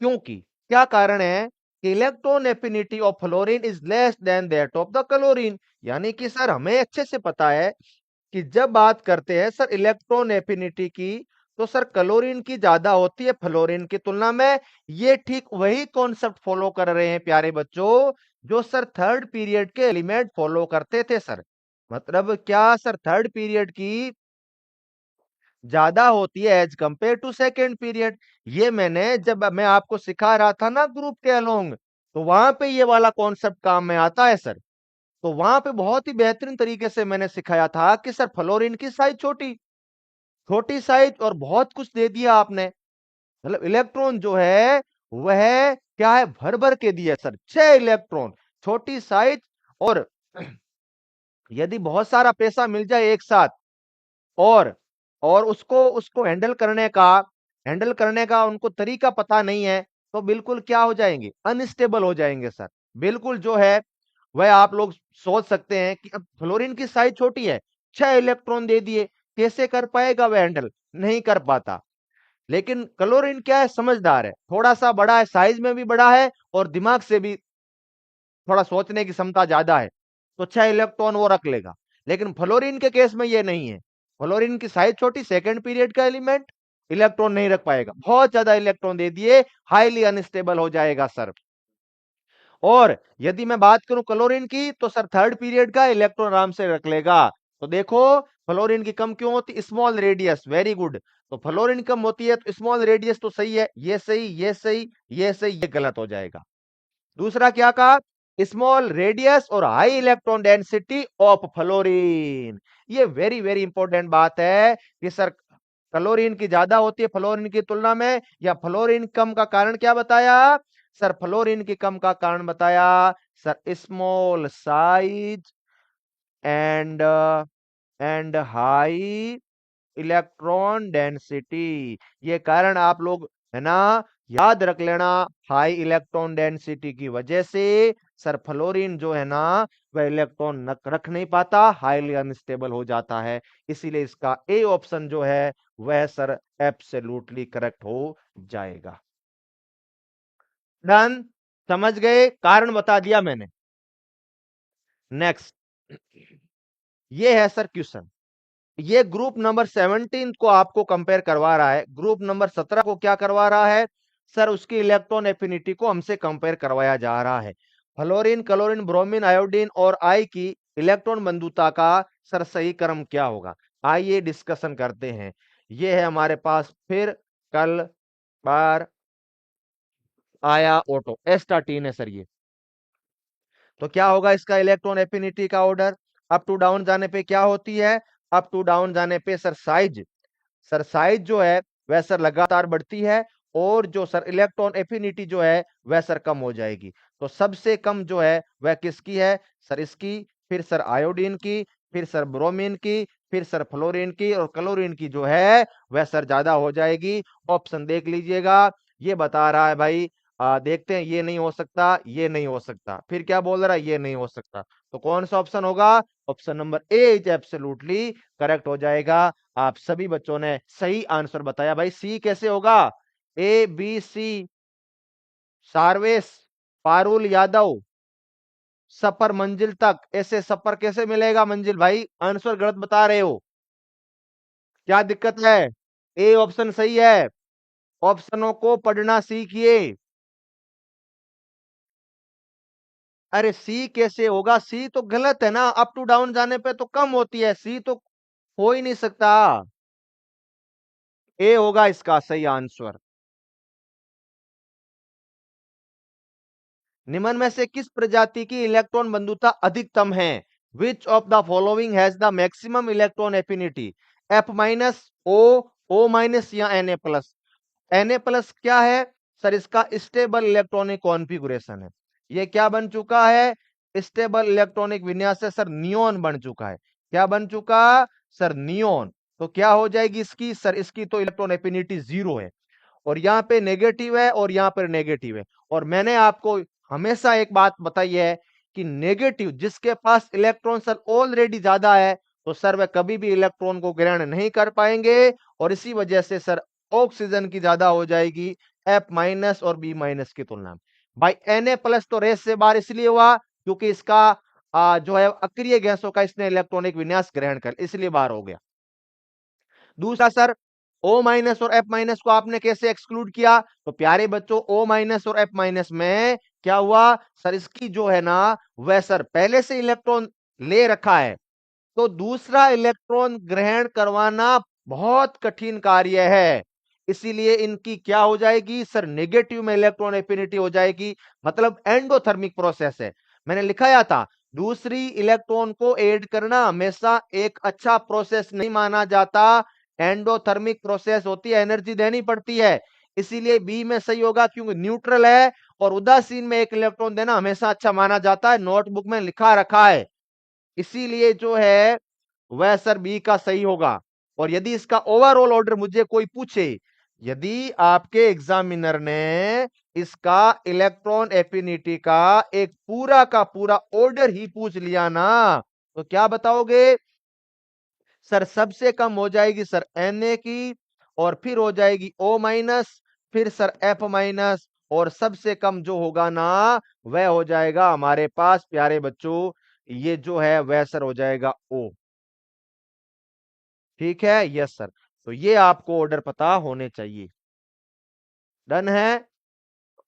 क्योंकि क्या कारण है कि electron affinity of fluorine is less than that of the chlorine. यानी कि सर हमें अच्छे से पता है कि जब बात करते हैं सर इलेक्ट्रॉन एफिनिटी की, तो सर क्लोरीन की ज्यादा होती है फ्लोरीन की तुलना में। ये ठीक वही कॉन्सेप्ट फॉलो कर रहे हैं प्यारे बच्चों, जो सर थर्ड पीरियड के एलिमेंट फॉलो करते थे सर। मतलब क्या सर, थर्ड पीरियड की ज्यादा होती है as compare to second period. ये मैंने जब मैं आपको सिखा रहा था ना ग्रुप के अलोंग, तो वहां पे ये वाला कॉन्सेप्ट काम में आता है सर। तो वहां पे बहुत ही बेहतरीन तरीके से मैंने सिखाया था कि सर फ्लोरीन की साइज छोटी, छोटी साइज और बहुत कुछ दे दिया आपने। मतलब इलेक्ट्रॉन जो है वह क्या है, भर भर के दिया सर, 6 इलेक्ट्रॉन, छोटी साइज। और यदि बहुत सारा पैसा मिल जाए एक साथ, और और उसको उसको हैंडल करने का उनको तरीका पता नहीं है, तो बिल्कुल क्या हो जाएंगे, अनस्टेबल हो जाएंगे सर। बिल्कुल जो है वह आप लोग सोच सकते हैं कि अब फ्लोरीन की साइज छोटी है, 6 इलेक्ट्रॉन दे दिए, कैसे कर पाएगा वह हैंडल, नहीं कर पाता। लेकिन क्लोरीन क्या है, समझदार है, थोड़ा सा बड़ा है, साइज में भी बड़ा है और दिमाग से भी थोड़ा सोचने की क्षमता ज्यादा है, तो 6 इलेक्ट्रॉन वो रख लेगा। लेकिन फ्लोरीन के केस में ये नहीं है, फ्लोरीन की साइज छोटी, सेकंड पीरियड का एलिमेंट, इलेक्ट्रॉन नहीं रख पाएगा, बहुत ज्यादा इलेक्ट्रॉन दे दिए, हाईली अनस्टेबल हो जाएगा सर। और यदि मैं बात करूं क्लोरीन की, तो सर थर्ड पीरियड का इलेक्ट्रॉन आराम से रख लेगा। तो देखो फ्लोरीन की कम क्यों होती, स्मॉल रेडियस, वेरी गुड। तो फ्लोरीन कम होती है तो स्मॉल रेडियस तो सही है, ये सही, ये सही, ये सही, ये गलत हो जाएगा। दूसरा क्या कहा, स्मॉल रेडियस और high electron density of fluorine. ये वेरी वेरी इंपॉर्टेंट बात है कि सर क्लोरीन की ज्यादा होती है फ्लोरीन की तुलना में, या फ्लोरीन कम का कारण क्या बताया सर, फ्लोरीन की कम का कारण बताया sir, small size and and high electron density. ये कारण आप लोग है ना याद रख लेना, हाई इलेक्ट्रॉन डेंसिटी की वजह से सर फ्लोरीन जो है ना वह इलेक्ट्रॉन रख नहीं पाता, हाईली अनस्टेबल हो जाता है। इसीलिए इसका ए ऑप्शन जो है वह सर एब्सोल्युटली करेक्ट हो जाएगा। डन, समझ गए, कारण बता दिया मैंने। नेक्स्ट, ये है सर क्वेश्चन, ये ग्रुप नंबर 17 को आपको कंपेयर करवा रहा है, ग्रुप नंबर 17 को क्या करवा रहा है सर, उसकी इलेक्ट्रॉन एफिनिटी को हमसे कंपेयर करवाया जा रहा है। फ्लोरीन, क्लोरीन, ब्रोमीन, आयोडीन और आई की इलेक्ट्रॉन बंधुता का सर सही क्रम क्या होगा, आइए डिस्कशन करते हैं। ये है हमारे पास फिर कल बार आया ऑटो एस्टाटीन है सर ये। तो क्या होगा इसका इलेक्ट्रॉन एफिनिटी का ऑर्डर, अप टू डाउन जाने पे क्या होती है, अप टू डाउन जाने पे सर साइज जो है वह सर लगातार बढ़ती है, और जो सर इलेक्ट्रॉन एफिनिटी जो है वह सर कम हो जाएगी। तो सबसे कम जो है वह किसकी है सर, इसकी, फिर सर आयोडीन की, फिर सर ब्रोमीन की, फिर सर फ्लोरीन की, और क्लोरीन की जो है वह सर ज्यादा हो जाएगी। ऑप्शन देख लीजिएगा, ये बता रहा है भाई, देखते हैं, ये नहीं हो सकता, ये नहीं हो सकता, फिर क्या बोल रहा है, ये नहीं हो सकता। तो कौन सा ऑप्शन होगा, option number A is absolutely correct हो जाएगा। आप सभी बच्चों ने सही आंसर बताया भाई, सी कैसे होगा, A B C, Sarvesh, Parul Yadav, सफर मंजिल तक, ऐसे सफर कैसे मिलेगा मंजिल भाई, आंसर गलत बता रहे हो, क्या दिक्कत है, ए ऑप्शन सही है, ऑप्शनों को पढ़ना सीखिए। अरे सी कैसे होगा, सी तो गलत है ना, अप टू डाउन जाने पे तो कम होती है, सी तो हो ही नहीं सकता। ए होगा इसका सही आंसर। निम्न में से किस प्रजाति की इलेक्ट्रॉन बंधुता अधिकतम है? Which of the following has the maximum electron affinity? F minus, O minus या Na+? Na+ क्या है सर? इसका स्टेबल इलेक्ट्रॉनिक कॉन्फ़िगरेशन है। ये क्या बन चुका है? स्टेबल इलेक्ट्रॉनिक विन्यास है सर, नियोन बन चुका है। क्या बन चुका सर? नियोन। तो क्या हो जाएगी इसकी सर? इसकी तो इलेक्ट्रॉन एफिनिटी 0 है, और यहाँ पे नेगेटिव है और यहाँ पर नेगेटिव है। और मैंने आपको हमेशा एक बात बताई है कि नेगेटिव जिसके पास इलेक्ट्रॉन सर ऑलरेडी ज्यादा है, तो सर वह कभी भी इलेक्ट्रॉन को ग्रहण नहीं कर पाएंगे, और इसी वजह से सर ऑक्सीजन की ज्यादा हो जाएगी F- और B- की तुलना में। भाई Na+ तो रेस से बाहर इसलिए हुआ क्योंकि इसका जो है अक्रिय गैसों का इसने इलेक्ट्रॉनिक विन्यास ग्रहण कर, इसलिए बाहर हो गया। दूसरा सर, O- और F- को आपने कैसे एक्सक्लूड किया? तो प्यारे बच्चों, O- और F- में क्या हुआ सर? इसकी जो है ना वह सर पहले से इलेक्ट्रॉन ले रखा है, तो दूसरा इलेक्ट्रॉन ग्रहण करवाना बहुत कठिन कार्य है। इसीलिए इनकी क्या हो जाएगी सर? नेगेटिव में इलेक्ट्रॉन एफिनिटी हो जाएगी, मतलब एंडोथर्मिक प्रोसेस है। मैंने लिखाया था दूसरी इलेक्ट्रॉन को ऐड करना हमेशा एक अच्छा प्रोसेस नहीं माना जाता। एंडोथर्मिक प्रोसेस होती है, एनर्जी देनी पड़ती है। इसीलिए बी में सही होगा क्योंकि न्यूट्रल है, और उदासीन में एक इलेक्ट्रॉन देना हमेशा अच्छा माना जाता है, नोटबुक में लिखा रखा है। इसीलिए जो है वह सर बी का सही होगा। और यदि इसका ओवरऑल ऑर्डर मुझे कोई पूछे, यदि आपके एग्जामिनर ने इसका इलेक्ट्रॉन एफिनिटी का एक पूरा का पूरा ऑर्डर ही पूछ लिया ना, तो क्या बताओगे सर? सबसे कम हो जाएगी सर Na की, और फिर हो जाएगी O-, फिर सर F-, और सबसे कम जो होगा ना वह हो जाएगा हमारे पास प्यारे बच्चों, ये जो है वह सर हो जाएगा O। ठीक है, यस सर। तो ये आपको ऑर्डर पता होने चाहिए। डन है।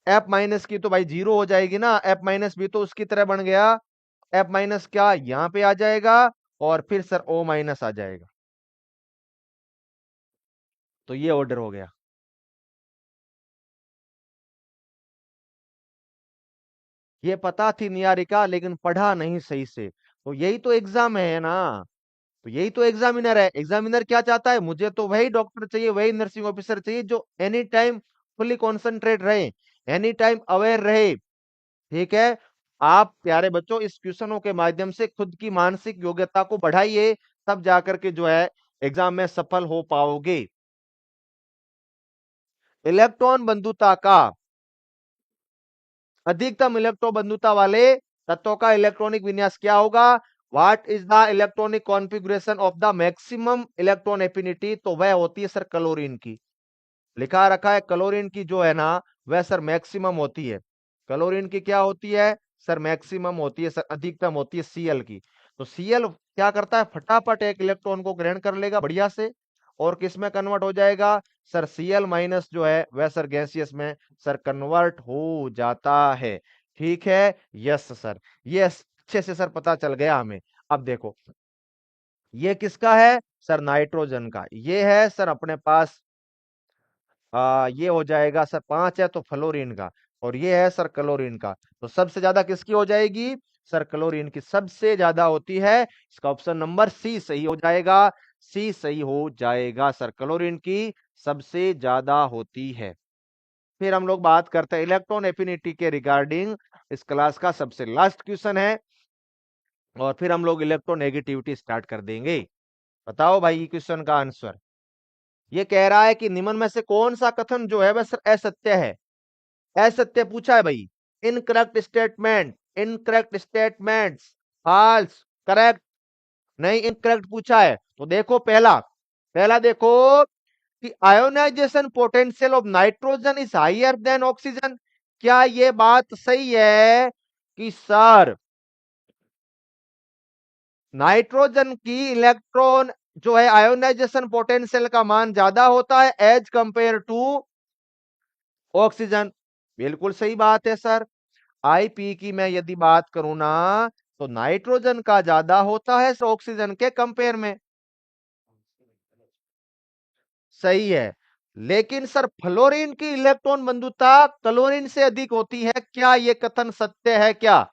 F- की तो भाई 0 हो जाएगी ना, F- भी तो उसकी तरह बन गया। F- क्या यहां पे आ जाएगा, और फिर सर O- आ जाएगा। तो ये ऑर्डर हो गया। ये पता थी नियारिका, लेकिन पढ़ा नहीं सही से। तो यही तो एग्जाम है ना, तो यही तो एग्जामिनर है। एग्जामिनर क्या चाहता है? मुझे तो वही डॉक्टर चाहिए, वही नर्सिंग ऑफिसर चाहिए जो एनी टाइम फुल्ली कॉन्सेंट्रेट रहे, एनी टाइम अवेयर रहे। ठीक है। आप प्यारे बच्चों इस क्वेश्चनों के माध्यम से खुद की मानसिक योग्यता को बढ़ाइए, तब जाकर के जो है एग्जाम में सफल हो पाओगे। इलेक्ट्रॉन बंधुता का अधिकतम इलेक्ट्रॉन बंधुता वाले तत्वों का इलेक्ट्रॉनिक विन्यास क्या होगा? What is the electronic configuration of the maximum electron affinity? तो वह होती है सर क्लोरीन की। लिखा रखा है क्लोरीन की जो है ना वह सर मैक्सिमम होती है। क्लोरीन की क्या होती है सर? मैक्सिमम होती है सर, अधिकतम होती है Cl की। तो Cl क्या करता है? फटाफट एक इलेक्ट्रॉन को ग्रहण कर लेगा बढ़िया से, और किस में कन्वर्ट हो जाएगा सर? Cl- जो है वह सर गैसियस में सर कन्वर्ट हो जाता है। ठीक है, यस सर। ये अच्छे से सर पता चल गया हमें। अब देखो, ये किसका है सर? नाइट्रोजन का। ये है सर अपने पास ये हो जाएगा सर 5 है तो फ्लोरीन का, और ये है सर क्लोरीन का। तो सबसे ज्यादा किसकी हो जाएगी सर? क्लोरीन की सबसे ज्यादा होती है। इसका ऑप्शन नंबर सी सही हो जाएगा। सी सही हो जाएगा सर, क्लोरीन की सबसे ज्यादा होती है। फिर हम लोग बात करते हैं इलेक्ट्रॉन एफिनिटी के रिगार्डिंग। इस क्लास का सबसे लास्ट क्वेश्चन है, और फिर हम लोग इलेक्ट्रोनेगेटिविटी स्टार्ट कर देंगे। बताओ भाई क्वेश्चन का आंसर। ये कह रहा है कि निम्न में से कौन सा कथन जो है वह सर असत्य है? असत्य पूछा है भाई। Incorrect statement, incorrect statements, false, correct, नहीं इनकरेक्ट पूछा है। तो देखो पहला, पहला देखो कि ionization potential of nitrogen is higher than oxygen. क्या ये बात सही है कि सर नाइट्रोजन की इलेक्ट्रॉन जो है आयोनाइजेशन पोटेंशियल का मान ज्यादा होता है एज कंपेयर टू ऑक्सीजन? बिल्कुल सही बात है सर। आईपी की मैं यदि बात करूं ना, तो नाइट्रोजन का ज्यादा होता है ऑक्सीजन के कंपेयर में। सही है। लेकिन सर फ्लोरीन की इलेक्ट्रॉन बंधुता क्लोरीन से अधिक होती है, क्या यह कथन सत्य है क्या?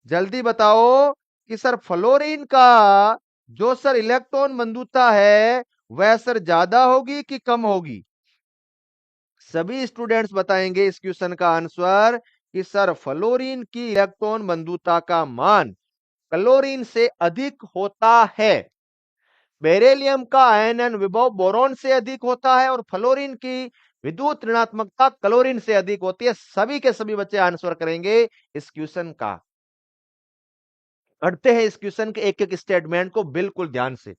जल्दी बताओ कि सर फ्लोरीन का जो सर इलेक्ट्रॉन बंधुता है वह सर ज्यादा होगी कि कम होगी? सभी स्टूडेंट्स बताएंगे इस क्वेश्चन का आंसर कि सर फ्लोरीन की इलेक्ट्रॉन बंधुता का मान क्लोरीन से अधिक होता है। बेरिलियम का आयनन विभव बोरॉन से अधिक होता है और फ्लोरीन की विद्युत ऋणात्मकता क्लोरीन से अधिक होती है। सभी के सभी बच्चे आंसर करेंगे इस क्वेश्चन का। पढ़ते हैं इस क्वेश्चन के एक एक स्टेटमेंट को बिल्कुल ध्यान से।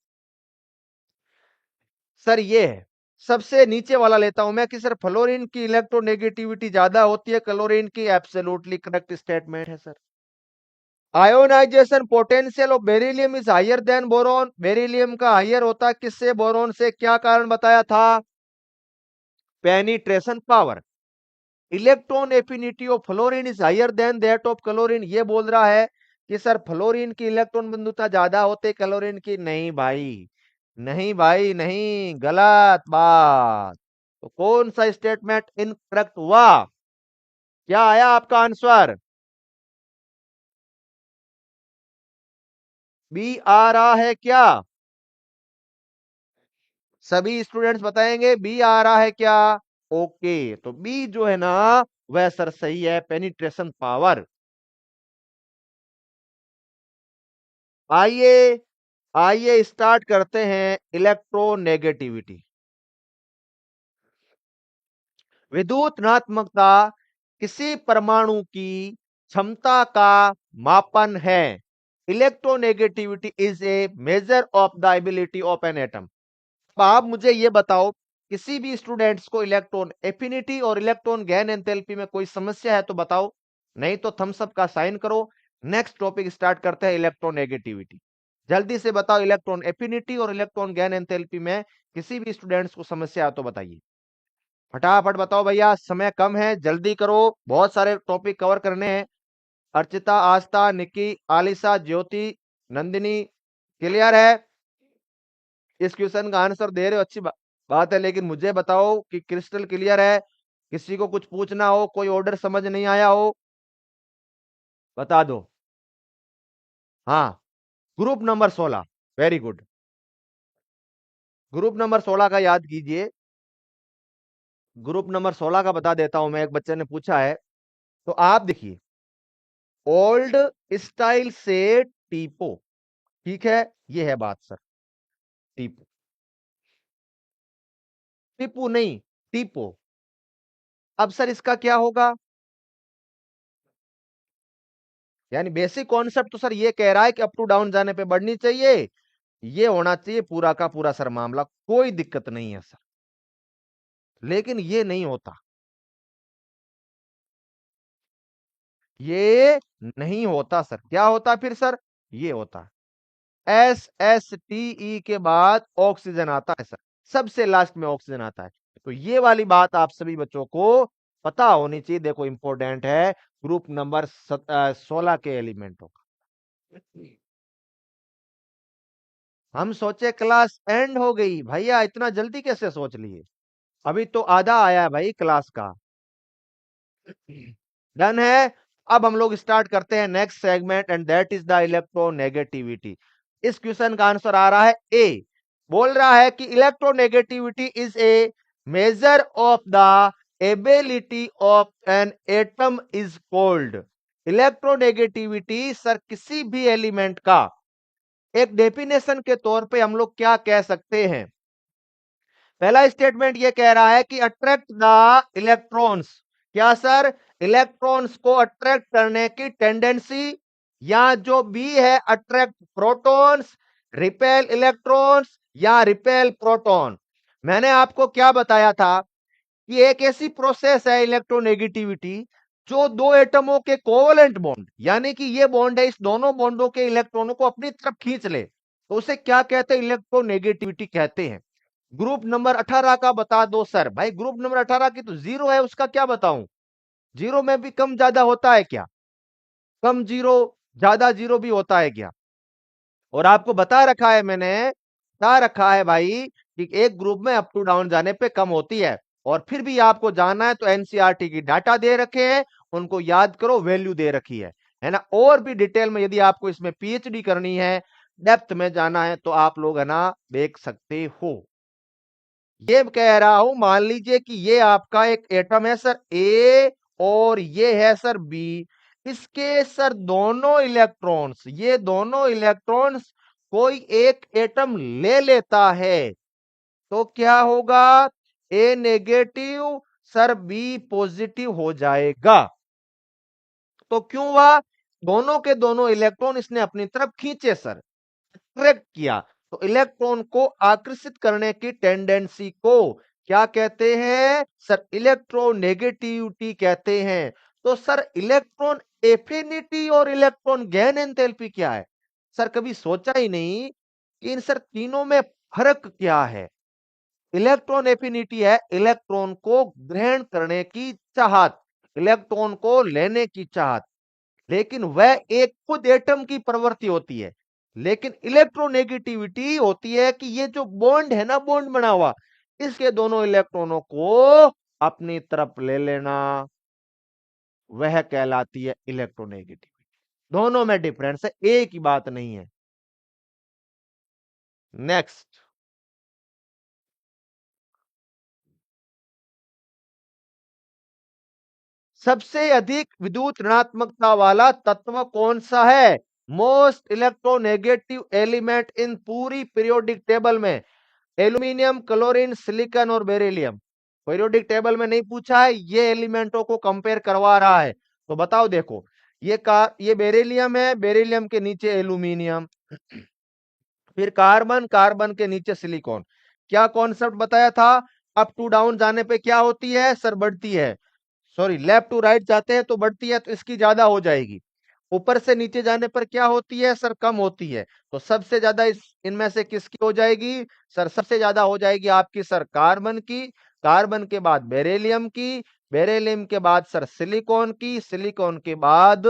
सर ये है, सबसे नीचे वाला लेता हूं मैं कि सर फ्लोरीन की इलेक्ट्रोनेगेटिविटी ज्यादा होती है क्लोरीन की। एब्सोल्युटली करेक्ट स्टेटमेंट है sir. Ionization potential of beryllium is higher than boron. Beryllium का हायर होता है किससे? बोरॉन से। क्या कारण बताया था? Penetration power. Electron affinity of fluorine is higher than that of chlorine. ये बोल रहा है कि सर फ्लोरीन की इलेक्ट्रॉन बंधुता ज्यादा होते क्लोरीन की। नहीं भाई, नहीं भाई, नहीं, गलत बात। तो कौन सा स्टेटमेंट इनकरेक्ट हुआ? क्या आया आपका आंसर? बी आ रहा है क्या? सभी स्टूडेंट्स बताएंगे बी आ रहा है क्या? ओके, तो बी जो है ना वह सर सही है, पेनिट्रेशन पावर। आइए आइए स्टार्ट करते हैं इलेक्ट्रोनेगेटिविटी। विद्युत ऋणात्मकता किसी परमाणु की क्षमता का मापन है। Electronegativity is a measure of the ability of an atom. अब आप मुझे ये बताओ, किसी भी स्टूडेंट्स को इलेक्ट्रॉन एफिनिटी और इलेक्ट्रॉन गैन एंथैल्पी में कोई समस्या है तो बताओ, नहीं तो थम्स अप का साइन करो। नेक्स्ट टॉपिक स्टार्ट करते हैं इलेक्ट्रोनेगेटिविटी। जल्दी से बताओ, इलेक्ट्रॉन एफिनिटी और इलेक्ट्रॉन गैन एंथैल्पी में किसी भी स्टूडेंट्स को समस्या है तो बताइए, फटाफट बताओ भैया, समय कम है, जल्दी करो, बहुत सारे टॉपिक कवर करने हैं। अर्चिता, आस्था, निकी, आलिशा, ज्योति, नंदिनी, क्लियर है? इस क्वेश्चन का आंसर दे रहे हो, अच्छी बात है, लेकिन मुझे बताओ कि क्रिस्टल क्लियर है? किसी को कुछ पूछना हो, कोई ऑर्डर समझ नहीं आया हो, बता दो। हाँ, group number 16, very good. Group number 16 का याद कीजिए। ग्रुप नंबर 16 का बता देता हूं मैं, एक बच्चे ने पूछा है, तो आप देखिए, ओल्ड स्टाइल से टीपो, ठीक है, ये है बात सर। टीपो, टीपू नहीं, टीपो। अब सर इसका क्या होगा? यानी बेसिक कॉन्सेप्ट तो सर ये कह रहा है कि अप टू डाउन जाने पे बढ़नी चाहिए, ये होना चाहिए पूरा का पूरा सर मामला, कोई दिक्कत नहीं है सर, लेकिन ये नहीं होता, ये नहीं होता सर। क्या होता फिर सर? ये होता एस एस टी ई के बाद ऑक्सीजन आता है सर, सबसे लास्ट में ऑक्सीजन आता है। तो ये वाली बात आप सभी बच्चों को पता होनी चाहिए। देखो इंपॉर्टेंट है, ग्रुप नंबर 16 के एलिमेंटों का। हम सोचे क्लास एंड हो गई, भैया इतना जल्दी कैसे सोच लिए? अभी तो आधा आया है भाई क्लास का। डन है। अब हम लोग स्टार्ट करते हैं next segment and that is the electronegativity. इस क्वेश्चन का आंसर आ रहा है ए। बोल रहा है कि electronegativity is a measure of the ability of an atom is cold. Electronegativity sir किसी भी एलिमेंट का एक डेफिनेशन के तौर पे हम लोग क्या कह सकते हैं? पहला स्टेटमेंट ये कह रहा है कि अट्रैक्ट द इलेक्ट्रॉन्स। क्या सर? इलेक्ट्रॉन्स को अट्रैक्ट करने की टेंडेंसी। या जो बी है, अट्रैक्ट प्रोटॉन्स, रिपेल इलेक्ट्रॉन्स या रिपेल प्रोटॉन। मैंने आपको क्या बताया था कि एक ऐसी प्रोसेस है इलेक्ट्रोनेगेटिविटी जो दो एटमों के कोवलेंट बॉन्ड, यानी कि ये बॉन्ड है, इस दोनों बॉन्डों के इलेक्ट्रॉनों को अपनी तरफ खींच ले, तो उसे क्या कहते हैं? इलेक्ट्रोनेगेटिविटी कहते हैं। ग्रुप नंबर 18 का बता दो सर। भाई ग्रुप नंबर 18 की तो जीरो है, उसका क्या बताऊं? जीरो में भी कम ज्यादा होता है क्या? कम जीरो, ज्यादा जीरो भी होता है क्या? और आपको बता रखा है मैंने बता रखा है भाई कि एक ग्रुप में अप टू डाउन जाने पे कम होती है, और फिर भी आपको जानना है तो एनसीईआरटी की डाटा दे रखे हैं, उनको याद करो, वैल्यू दे रखी है ना। और भी डिटेल में यदि आपको इसमें पीएचडी करनी है, डेप्थ में जाना है, तो आप लोग है ना देख सकते हो। ये कह रहा हूं, मान लीजिए कि ये आपका एक एटम है सर ए, और ये है सर बी। इसके सर दोनों इलेक्ट्रॉन्स, ये दोनों इलेक्ट्रॉन्स कोई एक एटम ले लेता है, तो क्या होगा? ए नेगेटिव सर बी पॉजिटिव हो जाएगा। तो क्यों हुआ? दोनों के दोनों इलेक्ट्रॉन इसने अपनी तरफ खींचे सर, अट्रैक्ट किया। तो इलेक्ट्रॉन को आकर्षित करने की टेंडेंसी को क्या कहते हैं सर? इलेक्ट्रोनेगेटिविटी कहते हैं। तो सर इलेक्ट्रॉन एफिनिटी और इलेक्ट्रॉन गेन एंथैल्पी क्या है? सर कभी सोचा ही नहीं कि इन सर तीनों में फर्क क्या है। इलेक्ट्रॉन एफिनिटी है इलेक्ट्रॉन को ग्रहण करने की चाहत, इलेक्ट्रॉन को लेने की चाहत, लेकिन वह एक खुद एटम की प्रवृत्ति होती है। लेकिन इलेक्ट्रोनेगेटिविटी होती है कि ये जो बॉन्ड है ना, बॉन्ड बना हुआ, इसके दोनों इलेक्ट्रॉनों को अपनी तरफ ले लेना, वह कहलाती है इलेक्ट्रोनेगेटिविटी। दोनों में डिफरेंस है, एक ही बात नहीं है। नेक्स्ट, सबसे अधिक विद्युत ऋणात्मकता वाला तत्व कौन सा है? मोस्ट इलेक्ट्रोनेगेटिव एलिमेंट इन पूरी पीरियोडिक टेबल में एल्यूमिनियम, क्लोरीन, सिलिकॉन और बेरिलियम। पीरियोडिक टेबल में नहीं पूछा है, ये एलिमेंटों को कंपेयर करवा रहा है। तो बताओ, देखो, ये बेरिलियम है, बेरिलियम के नीचे एल्यूमिनियम, फिर कार्बन, कार्बन के नीचे सिलिकॉन। क्या कॉन्सेप्ट बताया था? अप टू डाउन जाने पे क्या होती है सर? बढ़ती है। सॉरी, लेफ्ट टू राइट जाते हैं तो बढ़ती है, तो इसकी ज्यादा हो जाएगी। ऊपर से नीचे जाने पर क्या होती है सर? कम होती है। तो सबसे ज्यादा इस इनमें से किसकी हो जाएगी सर? सबसे ज्यादा हो जाएगी आपकी सर कार्बन की, कार्बन के बाद बेरिलियम की, बेरिलियम के बाद सर सिलिकॉन की, सिलिकॉन के बाद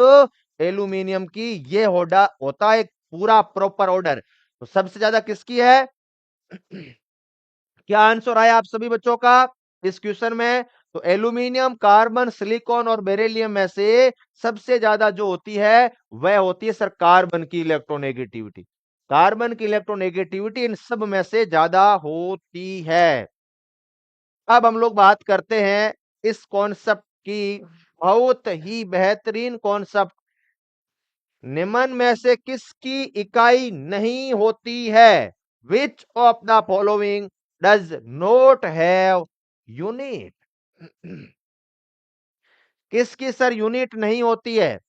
एल्यूमिनियम की। ये होता है एक पूरा प्रॉपर ऑर्डर। तो सबसे ज्यादा किसकी है? क्या आंसर आया आप सभी बच्चों का इस क्वेश्चन में? तो एल्यूमिनियम, कार्बन, सिलिकॉन और बेरिलियम में से सबसे ज्यादा जो होती है वह होती है सर कार्बन की इलेक्ट्रोनेगेटिविटी। कार्बन की इलेक्ट्रोनेगेटिविटी इन सब में से ज्यादा होती है। अब हम लोग बात करते हैं इस कॉन्सेप्ट की, बहुत ही बेहतरीन कॉन्सेप्ट। निम्न में से किसकी इकाई नहीं होती है? Which of the following does not have unit? किसकी सर यूनिट नहीं होती है?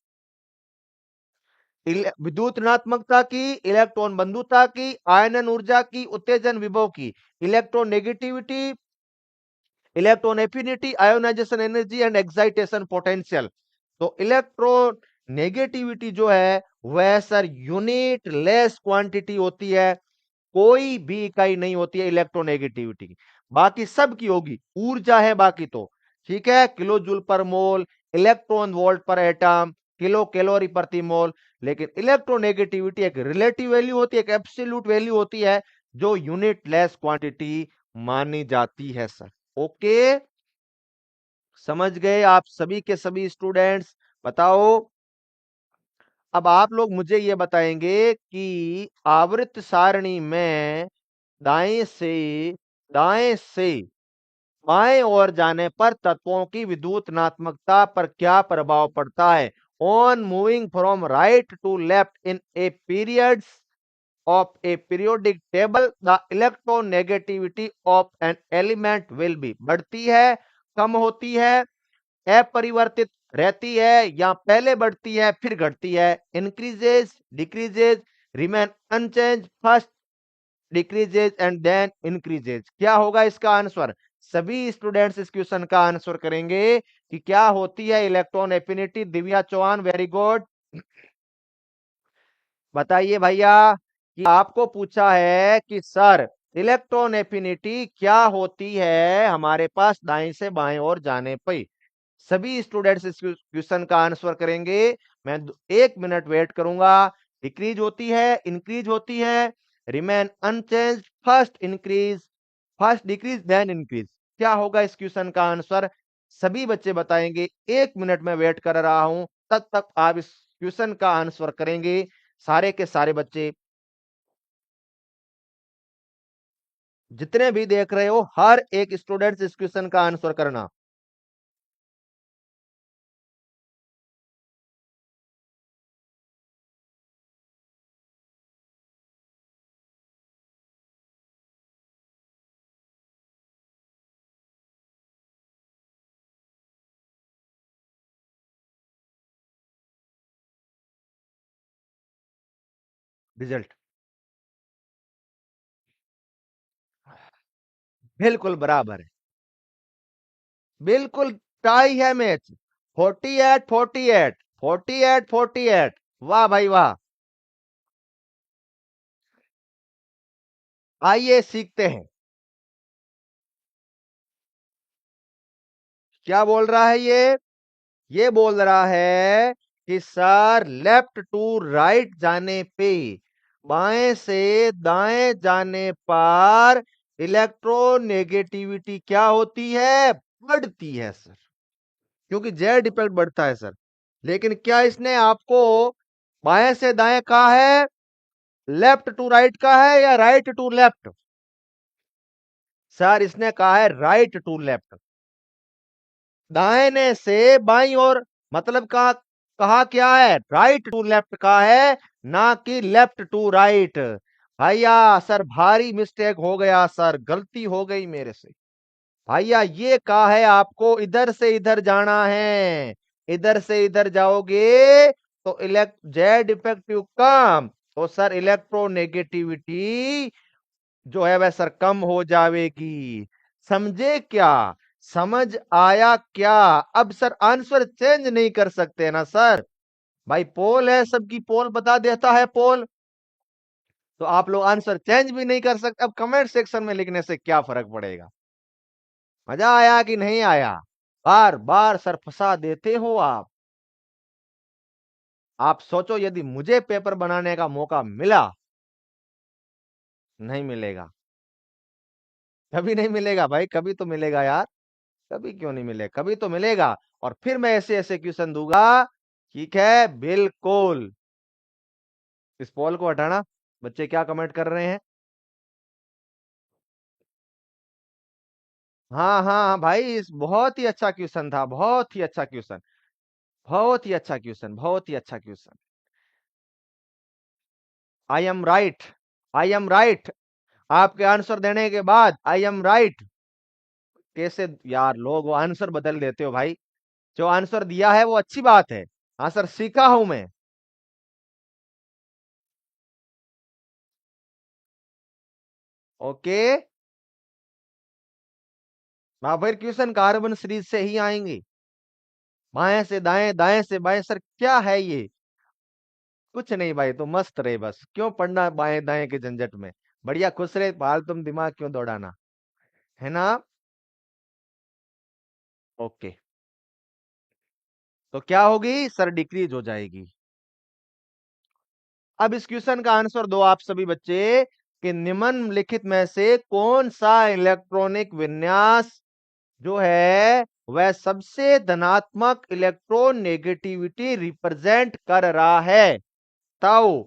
विद्युत ऋणात्मकता की, इलेक्ट्रॉन बंधुता की, आयनन ऊर्जा की, उत्तेजन विभव की, electronegativity, electron affinity, ionization energy and excitation potential. तो इलेक्ट्रॉन नेगेटिविटी जो है वह सर यूनिट लेस क्वांटिटी होती है, कोई भी इकाई नहीं होती है इलेक्ट्रोनेगेटिविटी की। बाकी सब की होगी, ऊर्जा है बाकी तो, ठीक है, किलो जूल पर मोल, इलेक्ट्रॉन वोल्ट पर एटम, किलो कैलोरी प्रति मोल। लेकिन इलेक्ट्रोनेगेटिविटी एक रिलेटिव वैल्यू होती है, एक एब्सोल्यूट वैल्यू होती है, जो यूनिट लेस क्वांटिटी मानी जाती है सर। ओके, समझ गए आप सभी के सभी स्टूडेंट्स? बताओ, अब आप लोग मुझे ये बताएंगे कि आवर्त सारणी में दाएं से बाएं ओर जाने पर तत्वों की विद्युत ऋणात्मकता पर क्या प्रभाव पड़ता है? On moving from right to left in a periods of a periodic table, the electronegativity of an element will be बढ़ती है, कम होती है, अपरिवर्तित रहती है, या पहले बढ़ती है फिर घटती है? Increases, decreases, remain unchange, first decreases and then increases. क्या होगा इसका आंसर? सभी स्टूडेंट्स इस क्वेश्चन का आंसर करेंगे कि क्या होती है electron affinity. Divya Chauhan, very good, बताइए भैया। कि आपको पूछा है कि सर इलेक्ट्रॉन एफिनिटी क्या होती है हमारे पास दाएं से बाएं ओर जाने पे? सभी स्टूडेंट्स इस क्वेश्चन का आंसर करेंगे। मैं 1 मिनट वेट करूंगा। डिक्रीज होती है, इंक्रीज होती है, remain unchange, first decrease then increase. क्या होगा इस क्वेश्चन का आंसर? सभी बच्चे बताएंगे। 1 मिनट में वेट कर रहा हूं, तब तक आप इस क्वेश्चन का आंसर करेंगे सारे के सारे बच्चे। जितने भी देख रहे हो हर एक स्टूडेंट इस क्वेश्चन का आंसर करना। रिजल्ट बिल्कुल बराबर है, बिल्कुल टाई है मैच। 48 48, 48 48। वाह भाई वाह। आइए सीखते हैं। क्या बोल रहा है ये बोल रहा है कि सर लेफ्ट टू राइट जाने पे, बाएं से दाएं जाने पर इलेक्ट्रोनेगेटिविटी क्या होती है? बढ़ती है सर, क्योंकि जेड डिपेंड बढ़ता है सर। लेकिन क्या इसने आपको बाएं से दाएं कहा है, लेफ्ट टू राइट का है या राइट टू लेफ्ट? सर इसने कहा है राइट टू लेफ्ट, दाहिने से बाईं ओर। मतलब कहा क्या है? राइट टू लेफ्ट का है, ना कि लेफ्ट टू राइट। भैया सर भारी मिस्टेक हो गया सर, गलती हो गई मेरे से। भैया ये कहा है आपको इधर से इधर जाना है, इधर से इधर जाओगे तो इलेक्ट जेड इफेक्टिव कम, तो सर इलेक्ट्रोनेगेटिविटी जो है वह सर कम हो जाएगी। समझे क्या? समझ आया क्या? अब सर आंसर चेंज नहीं कर सकते ना सर। भाई पोल है, सबकी पोल बता देता है पोल, तो आप लोग आंसर चेंज भी नहीं कर सकते। अब कमेंट सेक्शन में लिखने से क्या फर्क पड़ेगा? मजा आया कि नहीं आया? बार बार सर फंसा देते हो आप। आप सोचो यदि मुझे पेपर बनाने का मौका मिला, नहीं मिलेगा, कभी नहीं मिलेगा भाई, कभी तो मिलेगा यार। कभी क्यों नहीं मिले, कभी तो मिलेगा। और फिर मैं ऐसे ऐसे क्वेश्चन दूंगा। ठीक है बिल्कुल। इस पोल को हटाना। बच्चे क्या कमेंट कर रहे हैं? हाँ हाँ हाँ भाई, इस बहुत ही अच्छा क्वेश्चन था, बहुत ही अच्छा क्वेश्चन, बहुत ही अच्छा क्वेश्चन, बहुत ही अच्छा question. I am right, I am right. आपके आंसर देने के बाद आई एम राइट। कैसे यार लोग वो आंसर बदल देते हो भाई? जो आंसर दिया है वो अच्छी बात है। हाँ सर सीखा हूं मैं। ओके। हाँ फिर क्वेश्चन कार्बन सीरीज से ही आएंगे। बाएं से दाएं, दाएं से बाएं, सर क्या है ये? कुछ नहीं भाई, तो मस्त रहे बस, क्यों पढ़ना बाएं दाएं के झंझट में। बढ़िया खुश रहे, फाल तुम दिमाग क्यों दौड़ाना, है ना? ओके। तो क्या होगी सर? डिक्रीज हो जाएगी। अब इस क्वेश्चन का आंसर दो आप सभी बच्चे कि निम्नलिखित में से कौन सा इलेक्ट्रॉनिक विन्यास जो है वह सबसे धनात्मक इलेक्ट्रोनेगेटिविटी रिप्रेजेंट कर रहा है? ताओ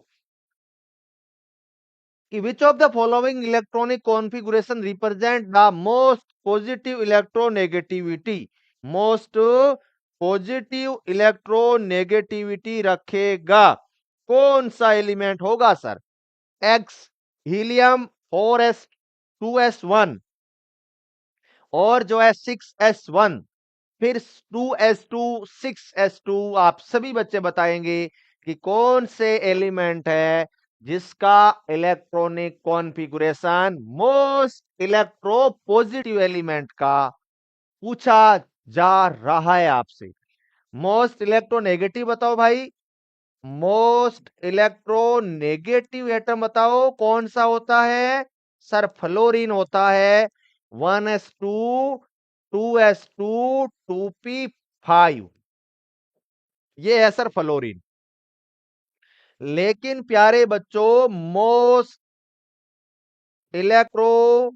कि which of the following electronic configuration represent the most positive electronegativity? most positive electronegativity रखेगा कौन सा एलिमेंट होगा सर? एक्स हीलियम 4s2s1, और जो है 6s1, फिर 2s2 6s2। आप सभी बच्चे बताएंगे कि कौन से एलिमेंट है जिसका electronic configuration most electro positive element का पूछा जा रहा है आपसे। मोस्ट इलेक्ट्रोनेगेटिव बताओ भाई। मोस्ट इलेक्ट्रोनेगेटिव एटम बताओ कौन सा होता है? सर फ्लोरीन होता है। 1s2 2s2 2p5, ये है सर फ्लोरीन। लेकिन प्यारे बच्चों मोस्ट इलेक्ट्रो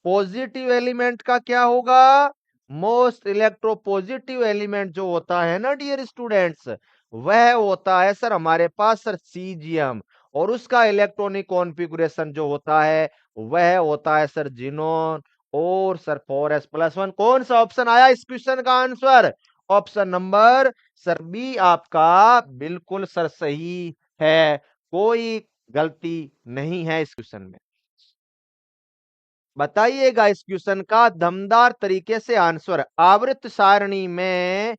पॉजिटिव एलिमेंट का क्या होगा? मोस्ट इलेक्ट्रोपॉजिटिव एलिमेंट जो होता है ना डियर स्टूडेंट्स, वह होता है सर हमारे पास सर सीजियम, और उसका इलेक्ट्रॉनिक कॉन्फ़िगरेशन जो होता है वह होता है सर जिनोन और सर 4s+1। कौन सा ऑप्शन आया इस क्वेश्चन का answer? Option number sir B आपका बिल्कुल सर सही है, कोई गलती नहीं है इस क्वेश्चन में। बताइएगा इस क्वेश्चन का दमदार तरीके से आंसर। आवर्त सारणी में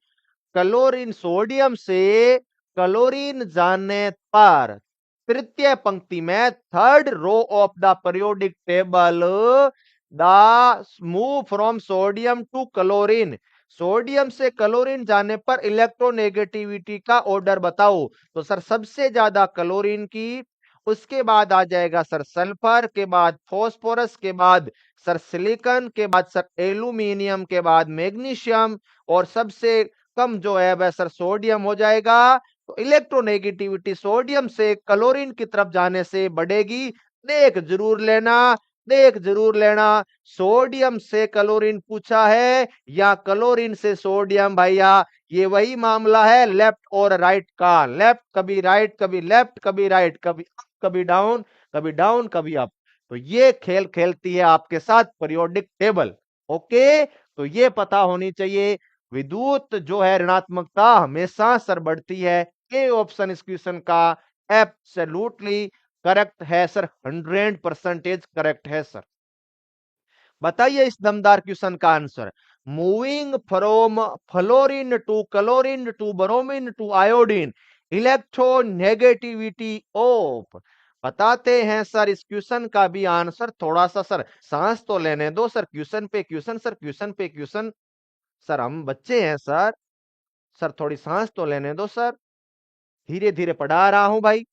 क्लोरीन सोडियम से क्लोरीन जाने पर तृतीय पंक्ति में third row of the periodic table the move from sodium to chlorine, sodium से क्लोरीन जाने पर इलेक्ट्रोनेगेटिविटी का ऑर्डर बताओ। तो सर सबसे ज्यादा क्लोरीन की, उसके बाद आ जाएगा सर सल्फर, के बाद फॉस्फोरस, के बाद सर सिलिकॉन, के बाद सर एल्यूमिनियम, के बाद मैग्नीशियम, और सबसे कम जो है वह सर सोडियम हो जाएगा। तो इलेक्ट्रोनेगेटिविटी सोडियम से क्लोरीन की तरफ जाने से बढ़ेगी। देख जरूर लेना, देख जरूर लेना, सोडियम से क्लोरीन पूछा है या क्लोरीन से सोडियम भैया, ये वही मामला है लेफ्ट और राइट का। लेफ्ट कभी राइट, कभी लेफ्ट, कभी राइट, कभी अप, कभी डाउन, कभी डाउन, कभी अप। तो ये खेल खेलती है आपके साथ पीरियोडिक टेबल। ओके, तो ये पता होनी चाहिए। विद्युत जो है ऋणात्मकता हमेशा सर बढ़ती है। ए ऑप्शन इस क्वेश्चन का एब्सोल्युटली करेक्ट है सर, 100% करेक्ट है सर। बताइए इस दमदार क्वेश्चन का answer. Moving from fluorine to chlorine to bromine to iodine, electronegativity of. बताते हैं सर इस क्वेश्चन का भी आंसर। थोड़ा सा सर सांस तो लेने दो सर, क्वेश्चन पे क्वेश्चन सर, क्वेश्चन पे क्वेश्चन। सर हम बच्चे हैं सर, सर थोड़ी सांस तो लेने दो सर, धीरे धीरे पढ़ा रहा हूं भाई।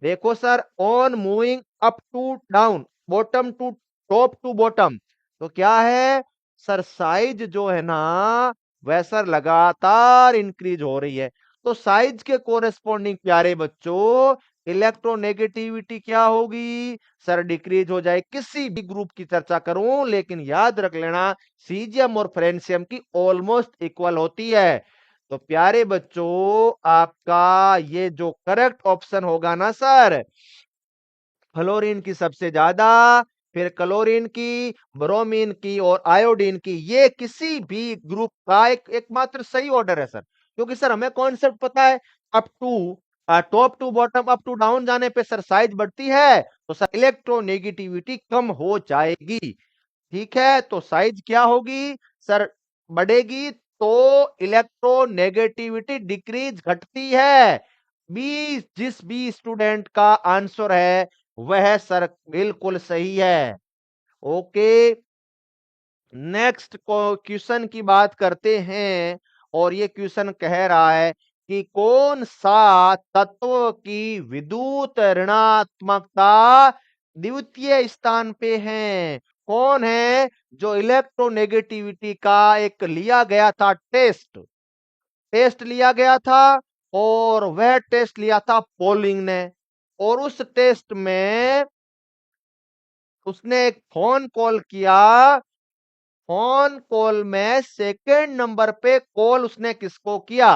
देखो sir, on moving up to down, bottom to top to bottom, तो क्या है सर साइज जो है ना वह सर लगातार इंक्रीज हो रही है। तो साइज के कोरेस्पॉन्डिंग प्यारे बच्चों इलेक्ट्रोनेगेटिविटी क्या होगी सर? डिक्रीज हो जाए। किसी भी ग्रुप की चर्चा करूं लेकिन याद रख लेना सीजियम और फ्रेंसियम की ऑलमोस्ट इक्वल होती है। तो प्यारे बच्चों आपका ये जो करेक्ट ऑप्शन होगा ना सर, फ्लोरीन की सबसे ज्यादा, फिर क्लोरीन की, ब्रोमीन की और आयोडीन की, ये किसी भी ग्रुप का एक एकमात्र सही ऑर्डर है सर। क्योंकि सर हमें कॉन्सेप्ट पता है, up to top to bottom, up to down जाने पे सर साइज बढ़ती है, तो सर इलेक्ट्रोनेगेटिविटी कम हो जाएगी। ठीक है, तो साइज क्या होगी सर? बढ़ेगी तो इलेक्ट्रोनेगेटिविटी डिक्रीज, घटती है। बी, जिस भी स्टूडेंट का आंसर है वह सर बिल्कुल सही है। ओके, नेक्स्ट क्वेश्चन की बात करते हैं। और ये क्वेश्चन कह रहा है कि कौन सा तत्व की विद्युत ऋणात्मकता द्वितीय स्थान पे है? कौन है जो इलेक्ट्रोनेगेटिविटी का एक लिया गया था टेस्ट, टेस्ट लिया गया था, और वह टेस्ट लिया था पोलिंग ने, और उस टेस्ट में उसने एक फोन कॉल किया। फोन कॉल में सेकंड नंबर पे कॉल उसने किसको किया?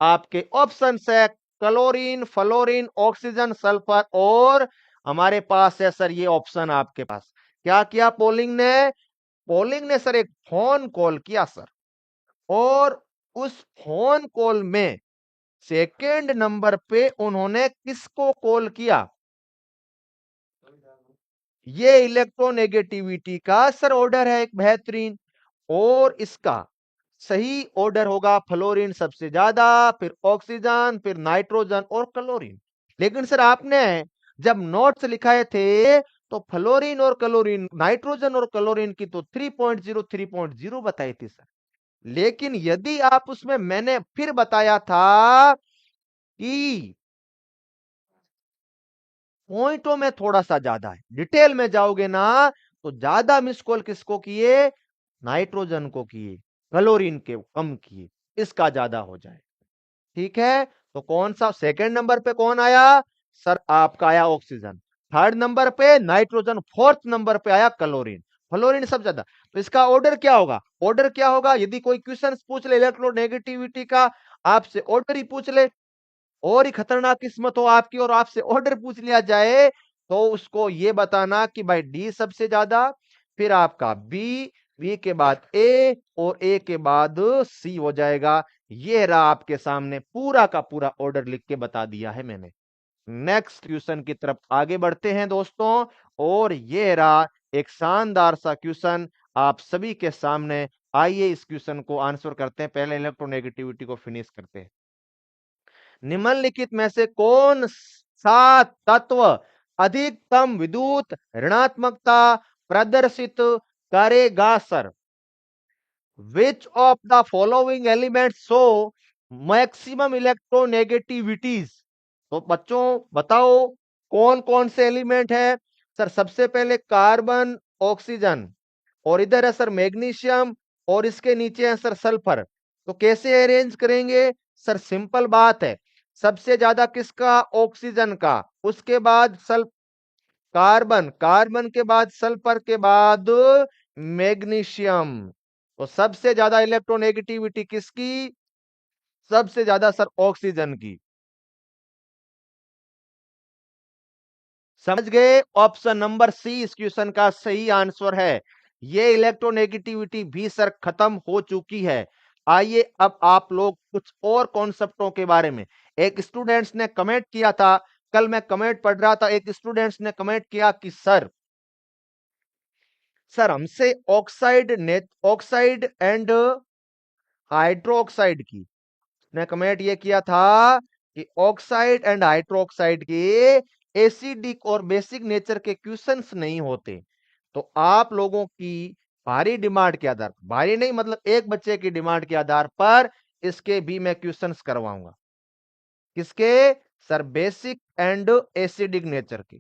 आपके ऑप्शन है क्लोरीन, फ्लोरीन, ऑक्सीजन, सल्फर, और हमारे पास है सर ये ऑप्शन आपके पास। क्या किया पोलिंग ने? पोलिंग ने सर एक फोन कॉल किया सर, और उस फोन कॉल में सेकंड नंबर पे उन्होंने किसको कॉल किया? ये इलेक्ट्रोनेगेटिविटी का सर ऑर्डर है एक बेहतरीन, और इसका सही ऑर्डर होगा फ्लोरीन सबसे ज्यादा, फिर ऑक्सीजन, फिर नाइट्रोजन और क्लोरीन। लेकिन सर आपने जब नोट्स लिखाए थे तो फ्लोरीन और क्लोरीन, नाइट्रोजन और क्लोरीन की तो 3.0 3.0 बताई थी सर। लेकिन यदि आप उसमें, मैंने फिर बताया था कि पॉइंटों में थोड़ा सा ज्यादा है, डिटेल में जाओगे ना तो ज्यादा मिस कॉल किसको किए? नाइट्रोजन को किए, क्लोरीन के कम किए, इसका ज्यादा हो जाए। ठीक है, तो कौन सा सेकंड नंबर पे कौन आया सर? आपका आया ऑक्सीजन। थर्ड नंबर पे नाइट्रोजन, फोर्थ नंबर पे आया क्लोरीन, फ्लोरीन सब ज्यादा। तो इसका ऑर्डर क्या होगा, ऑर्डर क्या होगा, यदि कोई क्वेश्चन पूछ ले इलेक्ट्रोनेगेटिविटी का, आपसे ऑर्डर ही पूछ ले, और ही खतरनाक किस्मत हो आपकी और आपसे ऑर्डर पूछ लिया जाए, तो उसको ये बताना कि भाई डी सबसे ज्यादा, फिर आपका बी, बी के बाद ए, और ए के बाद सी हो जाएगा। ये रहा आपके सामने पूरा का पूरा ऑर्डर लिख के बता दिया है मैंने। नेक्स्ट क्वेश्चन की तरफ आगे बढ़ते हैं दोस्तों, और ये रहा एक शानदार सा क्वेश्चन आप सभी के सामने। आइए इस क्वेश्चन को आंसर करते हैं, पहले इलेक्ट्रोनेगेटिविटी को फिनिश करते हैं। निम्नलिखित में से कौन सा तत्व अधिकतम विद्युत ऋणात्मकता प्रदर्शित करेगा sir? Which of the following element show maximum electronegativities? तो बच्चों बताओ कौन कौन से एलिमेंट है सर? सबसे पहले कार्बन, ऑक्सीजन, और इधर है सर मैग्नीशियम, और इसके नीचे है सर सल्फर। तो कैसे अरेंज करेंगे सर? सिंपल बात है, सबसे ज्यादा किसका? ऑक्सीजन का, उसके बाद कार्बन, कार्बन के बाद सल्फर के बाद मैग्नीशियम। तो सबसे ज्यादा इलेक्ट्रोनेगेटिविटी किसकी? सबसे ज्यादा सर ऑक्सीजन की। समझ गए? ऑप्शन नंबर सी इस क्वेश्चन का सही आंसर है। ये इलेक्ट्रोनेगेटिविटी भी सर खत्म हो चुकी है। आइए अब आप लोग कुछ और कॉन्सेप्टों के बारे में। एक स्टूडेंट्स ने कमेंट किया था, कल मैं कमेंट पढ़ रहा था, एक स्टूडेंट्स ने कमेंट किया कि सर हमसे ऑक्साइड ने ऑक्साइड एंड हाइड्रोक्साइड की, ने कमेंट ये किया था कि ऑक्साइड एंड हाइड्रोक्साइड के एसिडिक और बेसिक नेचर के क्वेश्चंस नहीं होते। तो आप लोगों की भारी डिमांड के आधार, भारी नहीं मतलब एक बच्चे की डिमांड के आधार पर इसके भी मैं क्वेश्चंस करवाऊंगा। किसके sir? Basic and acidic nature के।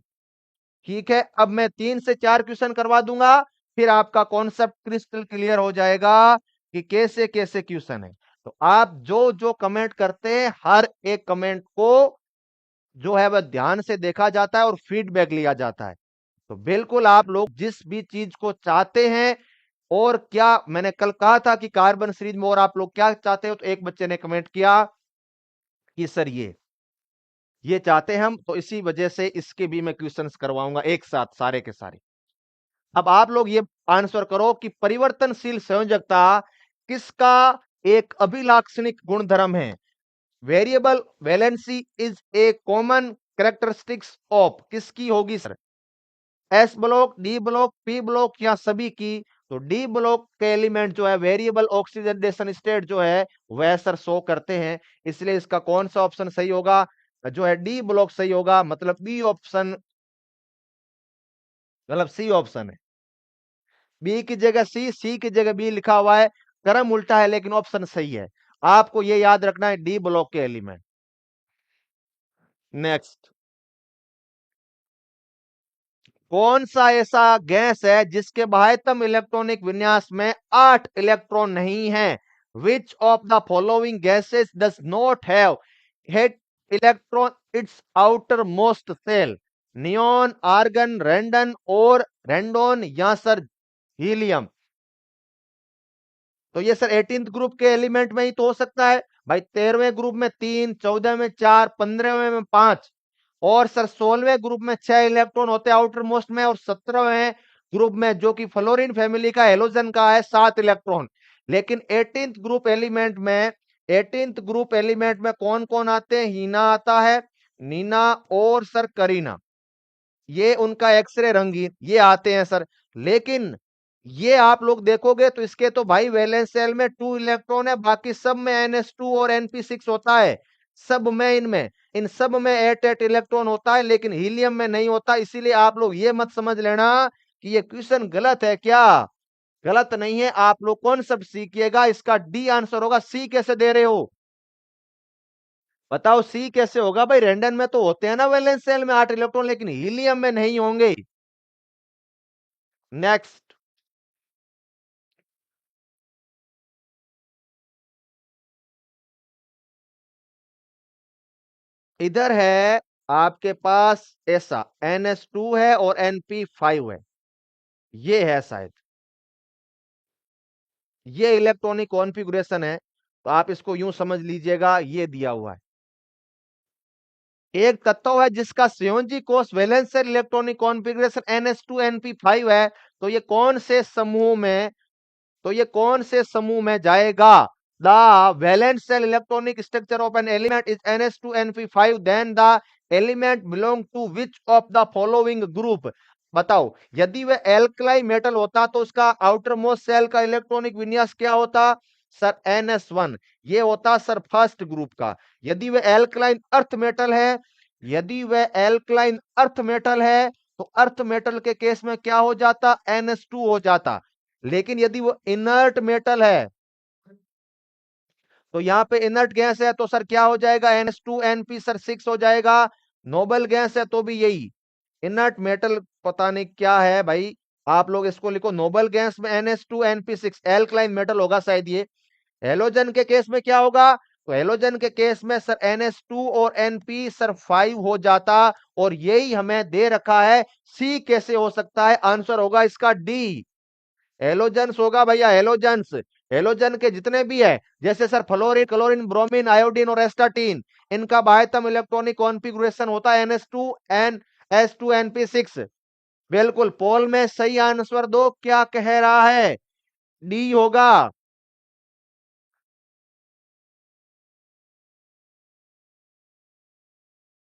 ठीक है, अब मैं 3 से 4 क्वेश्चन करवा दूंगा, फिर आपका कॉन्सेप्ट क्रिस्टल क्लियर हो जाएगा कि कैसे कैसे क्वेश्चन है। तो आप जो जो कमेंट करते हैं, हर एक कमेंट को जो है वह ध्यान से देखा जाता है और फीडबैक लिया जाता है। तो बिल्कुल आप लोग जिस भी चीज को चाहते हैं, और क्या मैंने कल कहा था कि कार्बन सीरीज में और आप लोग क्या चाहते हो, तो एक बच्चे ने कमेंट किया कि सर ये चाहते हैं हम, तो इसी वजह से इसके भी मैं क्वेश्चंस करवाऊंगा एक साथ सारे के सारे। अब आप लोग ये आंसर करो कि परिवर्तनशील संयोजकता किसका एक अभिलाक्षणिक गुणधर्म है? Variable valency is a common characteristics of, किसकी होगी sir? S block, D block, P block, या सभी की? तो डी ब्लॉक के एलिमेंट जो है वेरिएबल ऑक्सीडेशन स्टेट जो है वह सर शो करते हैं। इसलिए इसका कौन सा ऑप्शन सही होगा? जो है डी ब्लॉक सही होगा, मतलब बी ऑप्शन, मतलब सी ऑप्शन है। बी की जगह सी, सी की जगह बी लिखा हुआ है, क्रम उल्टा है लेकिन ऑप्शन सही है। आपको ये याद रखना है, डी ब्लॉक के एलिमेंट। नेक्स्ट, कौन सा ऐसा गैस है जिसके बाह्यतम इलेक्ट्रॉनिक विन्यास में 8 इलेक्ट्रॉन नहीं है? Which of the following gases does not have 8 electron its outermost shell? Neon, argon, radon और रेंडोन, या सर हीलियम? तो ये सर 18th ग्रुप के एलिमेंट में ही तो हो सकता है भाई। 13वें ग्रुप में 3, 14 में 4, 15वें में 5, और सर 16वें ग्रुप में 6 इलेक्ट्रॉन होते हैं आउटर मोस्ट में, और 17वें ग्रुप में जो कि फ्लोरीन फैमिली का हेलोजन का है 7 इलेक्ट्रॉन। लेकिन 18th ग्रुप एलिमेंट में, 18th ग्रुप एलिमेंट में कौन कौन आते हैं? हीना आता है, नीना और सर करीना, ये उनका एक्सरे रंगीन ये आते हैं सर। लेकिन ये आप लोग देखोगे तो इसके तो भाई वैलेंस शेल में 2 इलेक्ट्रॉन है, बाकी सब में NH2 और NP6 होता है। सब में इनमें, इन सब में 8 इलेक्ट्रॉन होता है, लेकिन हीलियम में नहीं होता। इसीलिए आप लोग ये मत समझ लेना कि ये क्वेश्चन गलत है। क्या गलत नहीं है, आप लोग कौन सब सीखिएगा, इसका डी आंसर होगा। सी कैसे दे रहे हो बताओ? सी कैसे होगा भाई? रेंडन में तो होते हैं ना वैलेंस शेल में 8 इलेक्ट्रॉन, लेकिन हीलियम में नहीं होंगे। नेक्स्ट, इधर है आपके पास ऐसा NH2 है और NP5 है, ये है शायद, ये इलेक्ट्रॉनिक कॉन्फ़िगरेशन है। तो आप इसको यूं समझ लीजिएगा, ये दिया हुआ है। एक तत्व है जिसका संयोजी कोष valence electronic configuration NH2 NP5 है। तो ये कौन से समूह में, तो ये कौन से समूह में जाएगा? The valent shell electronic structure of an element is NH2 NP5, then the element belong to which of the following group. बताओ, यदि वह एल्कलाई मेटल होता तो उसका आउटर मोस्ट सेल का इलेक्ट्रॉनिक विन्यास क्या होता? सर NS1, ये होता सर फर्स्ट ग्रुप का। यदि वह एल्कलाइन अर्थ मेटल है, यदि वह एल्कलाइन अर्थ मेटल है, तो अर्थ मेटल के केस में क्या हो जाता? NH2 हो जाता। लेकिन यदि वो इनर्ट मेटल है, तो यहां पे इनर्ट गैस है, तो सर क्या हो जाएगा? NH2NP सर 6 हो जाएगा। नोबल गैस है तो भी यही इनर्ट मेटल, पता नहीं क्या है भाई, आप लोग इसको लिखो नोबल गैस में NH2NP6 एल्कलाइन मेटल होगा शायद ये। हेलोजन के केस में क्या होगा? तो हेलोजन के केस में सर NH2 और NP सर 5 हो जाता, और यही हमें दे रखा है। सी कैसे हो सकता है? आंसर होगा इसका डी, हेलोजेंस होगा भैया, हेलोजेंस। हेलोजन के जितने भी है, जैसे sir fluorine, chlorine, bromine, iodine और एस्टाटीन, इनका बाह्यतम इलेक्ट्रॉनिक कॉन्फ़िगरेशन होता है NH2NS2NP6। बिल्कुल, पोल में सही आंसर दो, क्या कह रहा है? डी होगा।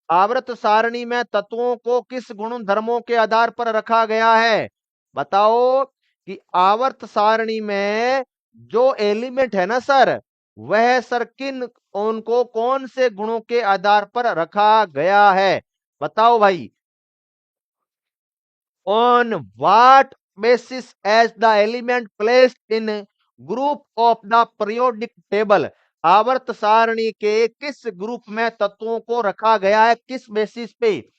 आवर्त सारणी में तत्वों को किस गुण धर्मों के आधार पर रखा गया है? बताओ कि आवर्त सारणी में जो एलिमेंट है ना सर, वह सर किन, उनको कौन से गुणों के आधार पर रखा गया है? बताओ भाई। On what basis as the element placed in group of the periodic table? आवर्त सारणी के किस ग्रुप में तत्वों को रखा गया है, किस बेसिस पे?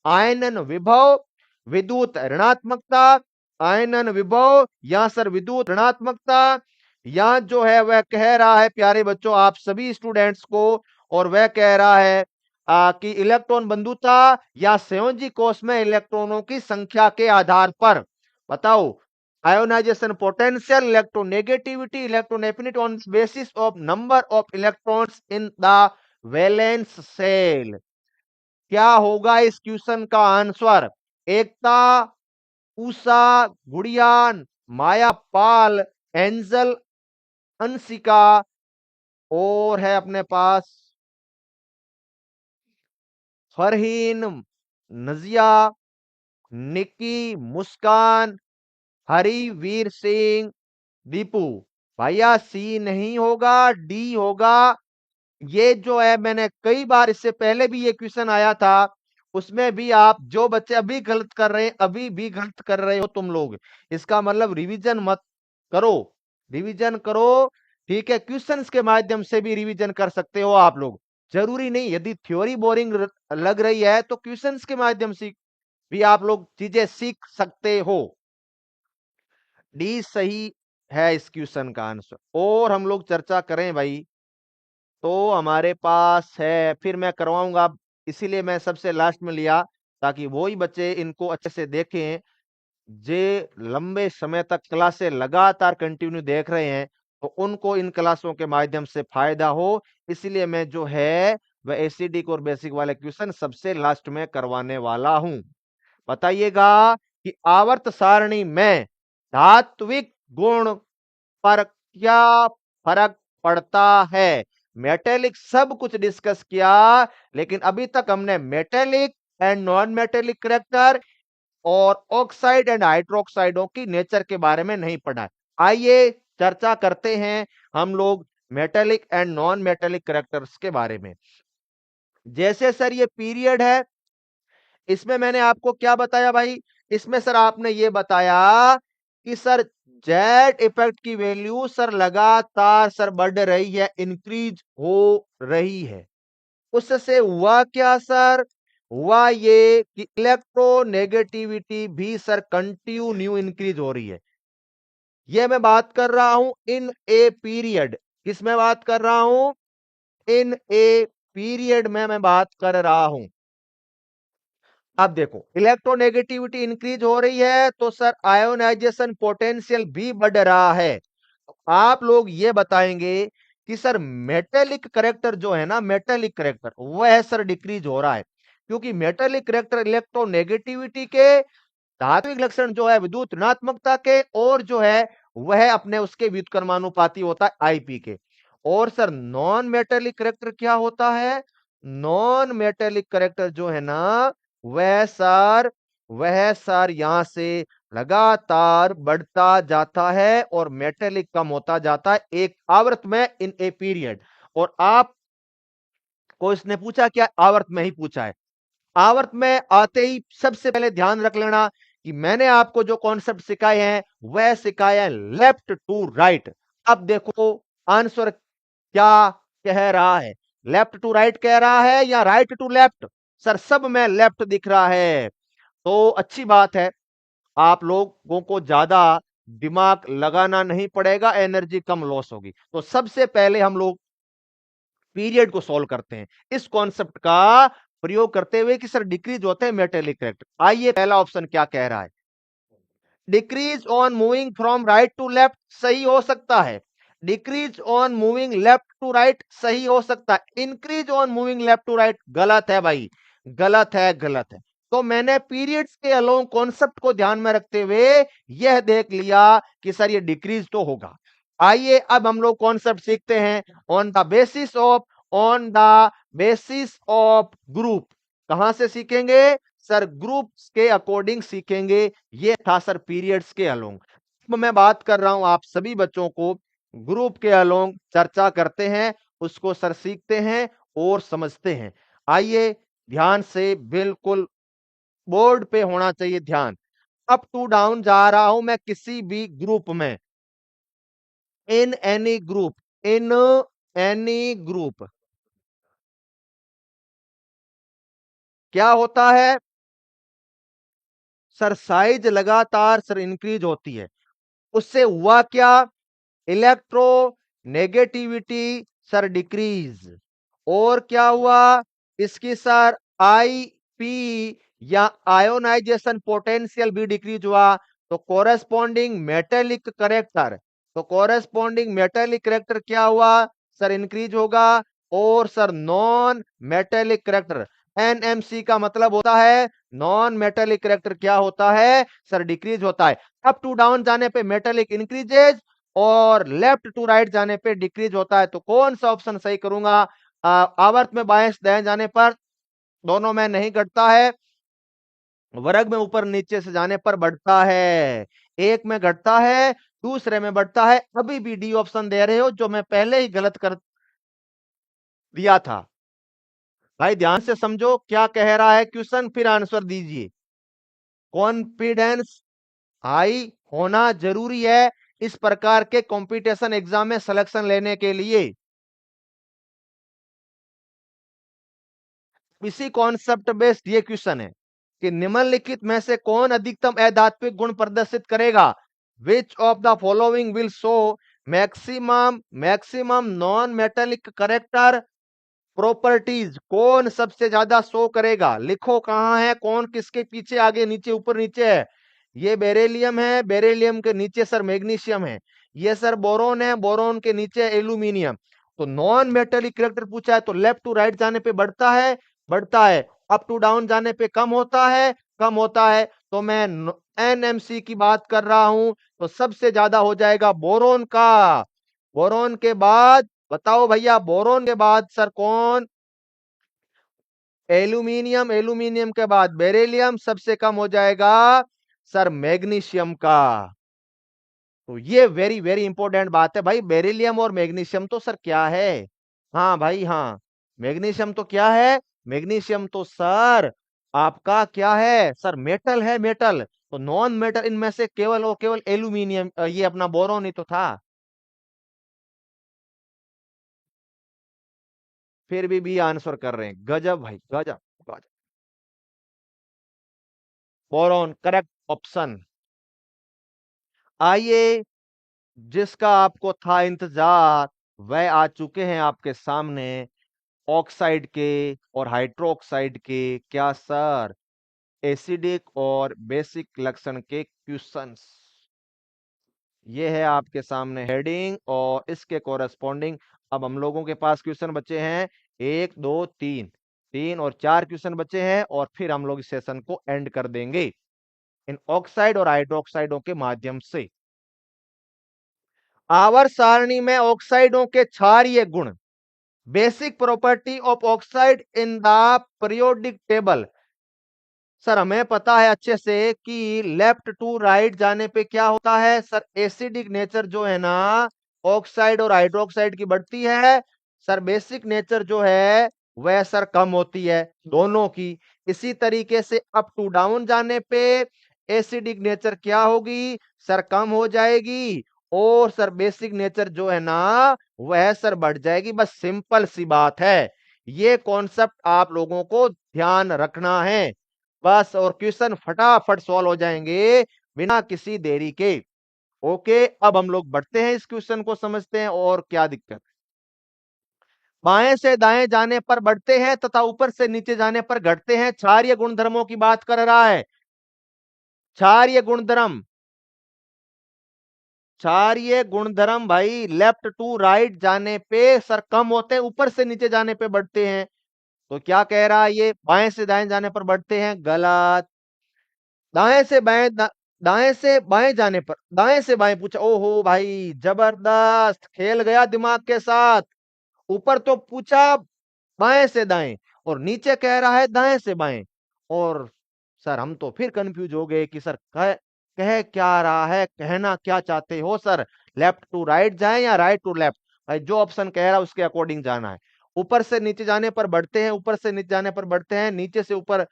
आयनन विभव, विद्युत ऋणात्मकता, आयनन विभव या सर विद्युत ऋणात्मकता, या जो है वह कह रहा है प्यारे बच्चों आप सभी स्टूडेंट्स को, और वह कह रहा है कि इलेक्ट्रॉन बंधुता या संयोजी कोष में इलेक्ट्रॉनों की संख्या के आधार पर। बताओ, ionization potential, electronegativity, electron affinity on basis of number of electrons in the valence shell. क्या होगा इस क्वेश्चन का आंसर? एकता, उषा, गुड़ियान, माया पाल, एंजल, अंशिका, और है अपने पास फरहीन, नजिया, निकी, मुस्कान, हरिवीर सिंह, दीपू। भैया सी नहीं होगा, डी होगा। ये जो है, मैंने कई बार इससे पहले भी ये क्वेश्चन आया था, उसमें भी आप जो बच्चे अभी गलत कर रहे हैं, अभी भी गलत कर रहे हो तुम लोग, इसका मतलब रिवीजन मत करो, रिवीजन करो। ठीक है, क्वेश्चंस के माध्यम से भी रिवीजन कर सकते हो आप लोग, जरूरी नहीं, यदि थ्योरी बोरिंग लग रही है तो क्वेश्चंस के माध्यम से भी आप लोग चीजें सीख सकते हो। डी सही है इस क्वेश्चन का आंसर। और हम लोग चर्चा करें भाई, तो हमारे पास है, फिर मैं करवाऊंगा, इसीलिए मैं सबसे लास्ट में लिया, ताकि वो ही बच्चे इनको अच्छे से देखें, जे लंबे समय तक क्लासे लगातार कंटिन्यू देख रहे हैं, तो उनको इन क्लासों के माध्यम से फायदा हो। इसलिए मैं जो है वह एसिडिक और बेसिक वाले क्वेश्चन सबसे लास्ट में करवाने वाला हूं। बताइएगा कि आवर्त सारणी में धात्विक गुण पर क्या फर्क पड़ता है? मेटेलिक सब कुछ डिस्कस किया, लेकिन अभी तक हमने metallic and non metallic character और ऑक्साइड एंड हाइड्रोक्साइडों की नेचर के बारे में नहीं पढ़ा। आइए चर्चा करते हैं हम लोग metallic and non metallic characters के बारे में। जैसे सर ये पीरियड है, इसमें मैंने आपको क्या बताया भाई? इसमें सर आपने ये बताया कि सर जेड इफेक्ट की वैल्यू सर लगातार सर बढ़ रही है, इंक्रीज हो रही है। उससे हुआ क्या सर? हुआ ये कि इलेक्ट्रोनेगेटिविटी भी सर कंटिन्यू इंक्रीज हो रही है। ये मैं बात कर रहा हूं इन ए पीरियड। किस में बात कर रहा हूं? इन ए पीरियड में मैं बात कर रहा हूं। अब देखो इलेक्ट्रोनेगेटिविटी इंक्रीज हो रही है तो सर आयोनाइजेशन पोटेंशियल भी बढ़ रहा है। आप लोग ये बताएंगे कि सर मेटेलिक करेक्टर जो है ना, मेटेलिक करेक्टर वह सर डिक्रीज हो रहा है, क्योंकि मेटेलिक करेक्टर इलेक्ट्रोनेगेटिविटी के धात्विक लक्षण जो है विद्युत ऋणात्मकता के, और जो है वह अपने उसके व्युत्क्रमानुपाती होता है आईपी के। और सर नॉन मेटेलिक करेक्टर क्या होता है? नॉन मेटेलिक करेक्टर जो है ना, वह सर यहां से लगातार बढ़ता जाता है और मेटेलिक कम होता जाता है एक आवर्त में इन ए पीरियड। और आप को इसने पूछा क्या? आवर्त में ही पूछा है। आवर्त में आते ही सबसे पहले ध्यान रख लेना कि मैंने आपको जो कॉन्सेप्ट सिखाए हैं वह सिखाए हैं लेफ्ट टू राइट। अब देखो आंसर क्या कह रहा है, लेफ्ट टू राइट कह रहा है या राइट टू लेफ्ट? सर सब में लेफ्ट दिख रहा है, तो अच्छी बात है, आप लोगों को ज्यादा दिमाग लगाना नहीं पड़ेगा, एनर्जी कम लॉस होगी। तो सबसे पहले हम लोग पीरियड को सॉल्व करते हैं इस कॉन्सेप्ट का प्रयोग करते हुए कि सर डिक्रीज होते हैं मेटेलिक करेक्टर। आइए पहला ऑप्शन क्या कह रहा है? Decrease on moving from right to left सही हो सकता है, decrease on moving left to right सही हो सकता है, increase on moving left to right गलत है भाई, गलत है, गलत है। तो मैंने पीरियड्स के अलोंग कॉन्सेप्ट को ध्यान में रखते हुए यह देख लिया कि सर ये डिक्रीज तो होगा। आइए अब हम लोग कॉन्सेप्ट सीखते हैं on the basis of group. कहां से सीखेंगे? सर ग्रुप्स के अकॉर्डिंग सीखेंगे। ये था सर पीरियड्स के अलोंग। अब मैं बात कर रहा हूं आप सभी बच्चों को ग्रुप के अलोंग, चर्चा करते हैं, उसको सर सीखते हैं और समझते हैं। आइए ध्यान से, बिल्कुल बोर्ड पे होना चाहिए ध्यान। अप टू डाउन जा रहा हूं मैं किसी भी ग्रुप में, in any group, in any group क्या होता है? सर साइज लगातार सर इंक्रीज होती है। उससे हुआ क्या? Electro negativity sir decrease. और क्या हुआ? इसकी सर आई पी या आयोनाइजेशन पोटेंशियल भी डिक्रीज हुआ। तो कोरेस्पॉन्डिंग मेटेलिक करेक्टर, तो कोरेस्पॉन्डिंग मेटेलिक करेक्टर क्या हुआ? सर इंक्रीज होगा। और sir non metallic character, NMC का मतलब होता है नॉन मेटेलिक करेक्टर, क्या होता है? सर डिक्रीज होता है। अप टू डाउन जाने पे मेटेलिक इंक्रीजेज और लेफ्ट टू राइट जाने पे डिक्रीज होता है। तो कौन सा ऑप्शन सही करूंगा? आवर्त में बाएं दाएं जाने पर दोनों में नहीं घटता है, वर्ग में ऊपर नीचे से जाने पर बढ़ता है। एक में घटता है, दूसरे में बढ़ता है। अभी भी डी ऑप्शन दे रहे हो जो मैं पहले ही गलत कर दिया था। भाई ध्यान से समझो क्या कह रहा है क्वेश्चन, फिर आंसर दीजिए। कॉन्फिडेंस हाई होना जरूरी है इस प्रकार के कंपटीशन एग्जाम में सिलेक्शन लेने के लिए। इसी कॉन्सेप्ट बेस्ड ये क्वेश्चन है कि निम्नलिखित में से कौन अधिकतम अधात्विक गुण प्रदर्शित करेगा? विच of the following will show maximum maximum non metallic character properties? कौन सबसे ज्यादा शो करेगा? लिखो कहां है, कौन किसके पीछे, आगे नीचे ऊपर नीचे है। ये बेरिलियम है, बेरिलियम के नीचे सर मैग्नीशियम है। ये सर बोरोन है, बोरोन के नीचे एल्यूमिनियम। तो नॉन मेटेलिक करेक्टर पूछा है तो लेफ्ट टू राइट जाने पे बढ़ता है, बढ़ता है। अप टू डाउन जाने पे कम होता है, कम होता है। तो मैं एनएमसी की बात कर रहा हूं, तो सबसे ज्यादा हो जाएगा बोरोन का। बोरोन के बाद बताओ भैया, बोरोन के बाद सर कौन? एल्यूमिनियम, एल्यूमिनियम के बाद बेरिलियम, सबसे कम हो जाएगा सर मैग्नीशियम का। तो ये वेरी वेरी इंपॉर्टेंट बात है भाई, बेरिलियम और मैग्नीशियम तो सर क्या है? हाँ भाई हाँ, मैग्नीशियम तो क्या है? मैग्नीशियम तो सर आपका क्या है? सर मेटल है, मेटल। तो नॉन मेटल इनमें से केवल और केवल एल्यूमिनियम, ये अपना बोरोन ही तो था। फिर भी आंसर कर रहे हैं, गजब भाई गजब, गजब। Boron correct option. आइए, जिसका आपको था इंतजार वह आ चुके हैं आपके सामने, ऑक्साइड के और हाइड्रोक्साइड के। क्या सर एसिडिक और बेसिक लक्षण के क्वेश्चंस। ये है आपके सामने हेडिंग और इसके कोरेस्पॉन्डिंग अब हम लोगों के पास क्वेश्चन बचे हैं 1 2 3, 3 और 4 क्वेश्चन बचे हैं और फिर हम लोग इस सेशन को एंड कर देंगे इन ऑक्साइड और हाइड्रोक्साइडों के माध्यम से। आवर्त सारणी में ऑक्साइडों के क्षारीय गुण, basic property of oxide in the periodic table. Sir हमें पता है अच्छे से कि लेफ्ट टू राइट जाने पे क्या होता है सर, एसिडिक नेचर जो है ना ऑक्साइड और हाइड्रोक्साइड की बढ़ती है, सर बेसिक नेचर जो है वह सर कम होती है दोनों की। इसी तरीके से अप टू डाउन जाने पे एसिडिक नेचर क्या होगी सर, कम हो जाएगी और सर बेसिक नेचर जो है ना वह सर बढ़ जाएगी। बस सिंपल सी बात है, ये कॉन्सेप्ट आप लोगों को ध्यान रखना है बस, और क्वेश्चन फटाफट सॉल्व हो जाएंगे बिना किसी देरी के। ओके, अब हम लोग बढ़ते हैं इस क्वेश्चन को समझते हैं और क्या दिक्कत। बाएं से दाएं जाने पर बढ़ते हैं तथा ऊपर से नीचे जाने पर घटते हैं, क्षारीय गुणधर्मों की बात कर रहा है। क्षारीय गुणधर्म, क्षारीय गुणधर्म भाई लेफ्ट टू राइट जाने पे सर कम होते हैं, ऊपर से नीचे जाने पे बढ़ते हैं। तो क्या कह रहा है ये, बाएं से दाएं जाने पर बढ़ते हैं, गलत। दाएं से बाएं दाएं से बाएं जाने पर, दाएं से बाएं पूछा, ओहो भाई जबरदस्त खेल गया दिमाग के साथ। ऊपर तो पूछा बाएं से दाएं और नीचे कह रहा है दाएं से बाएं, और सर हम तो फिर कंफ्यूज हो गए कि सर कह क्या रहा है, कहना क्या चाहते हो सर, लेफ्ट टू राइट जाए या राइट टू लेफ्ट। भाई जो ऑप्शन कह रहा है उसके अकॉर्डिंग जाना है। ऊपर से नीचे जाने पर बढ़ते हैं, ऊपर से नीचे जाने पर बढ़ते हैं, नीचे से ऊपर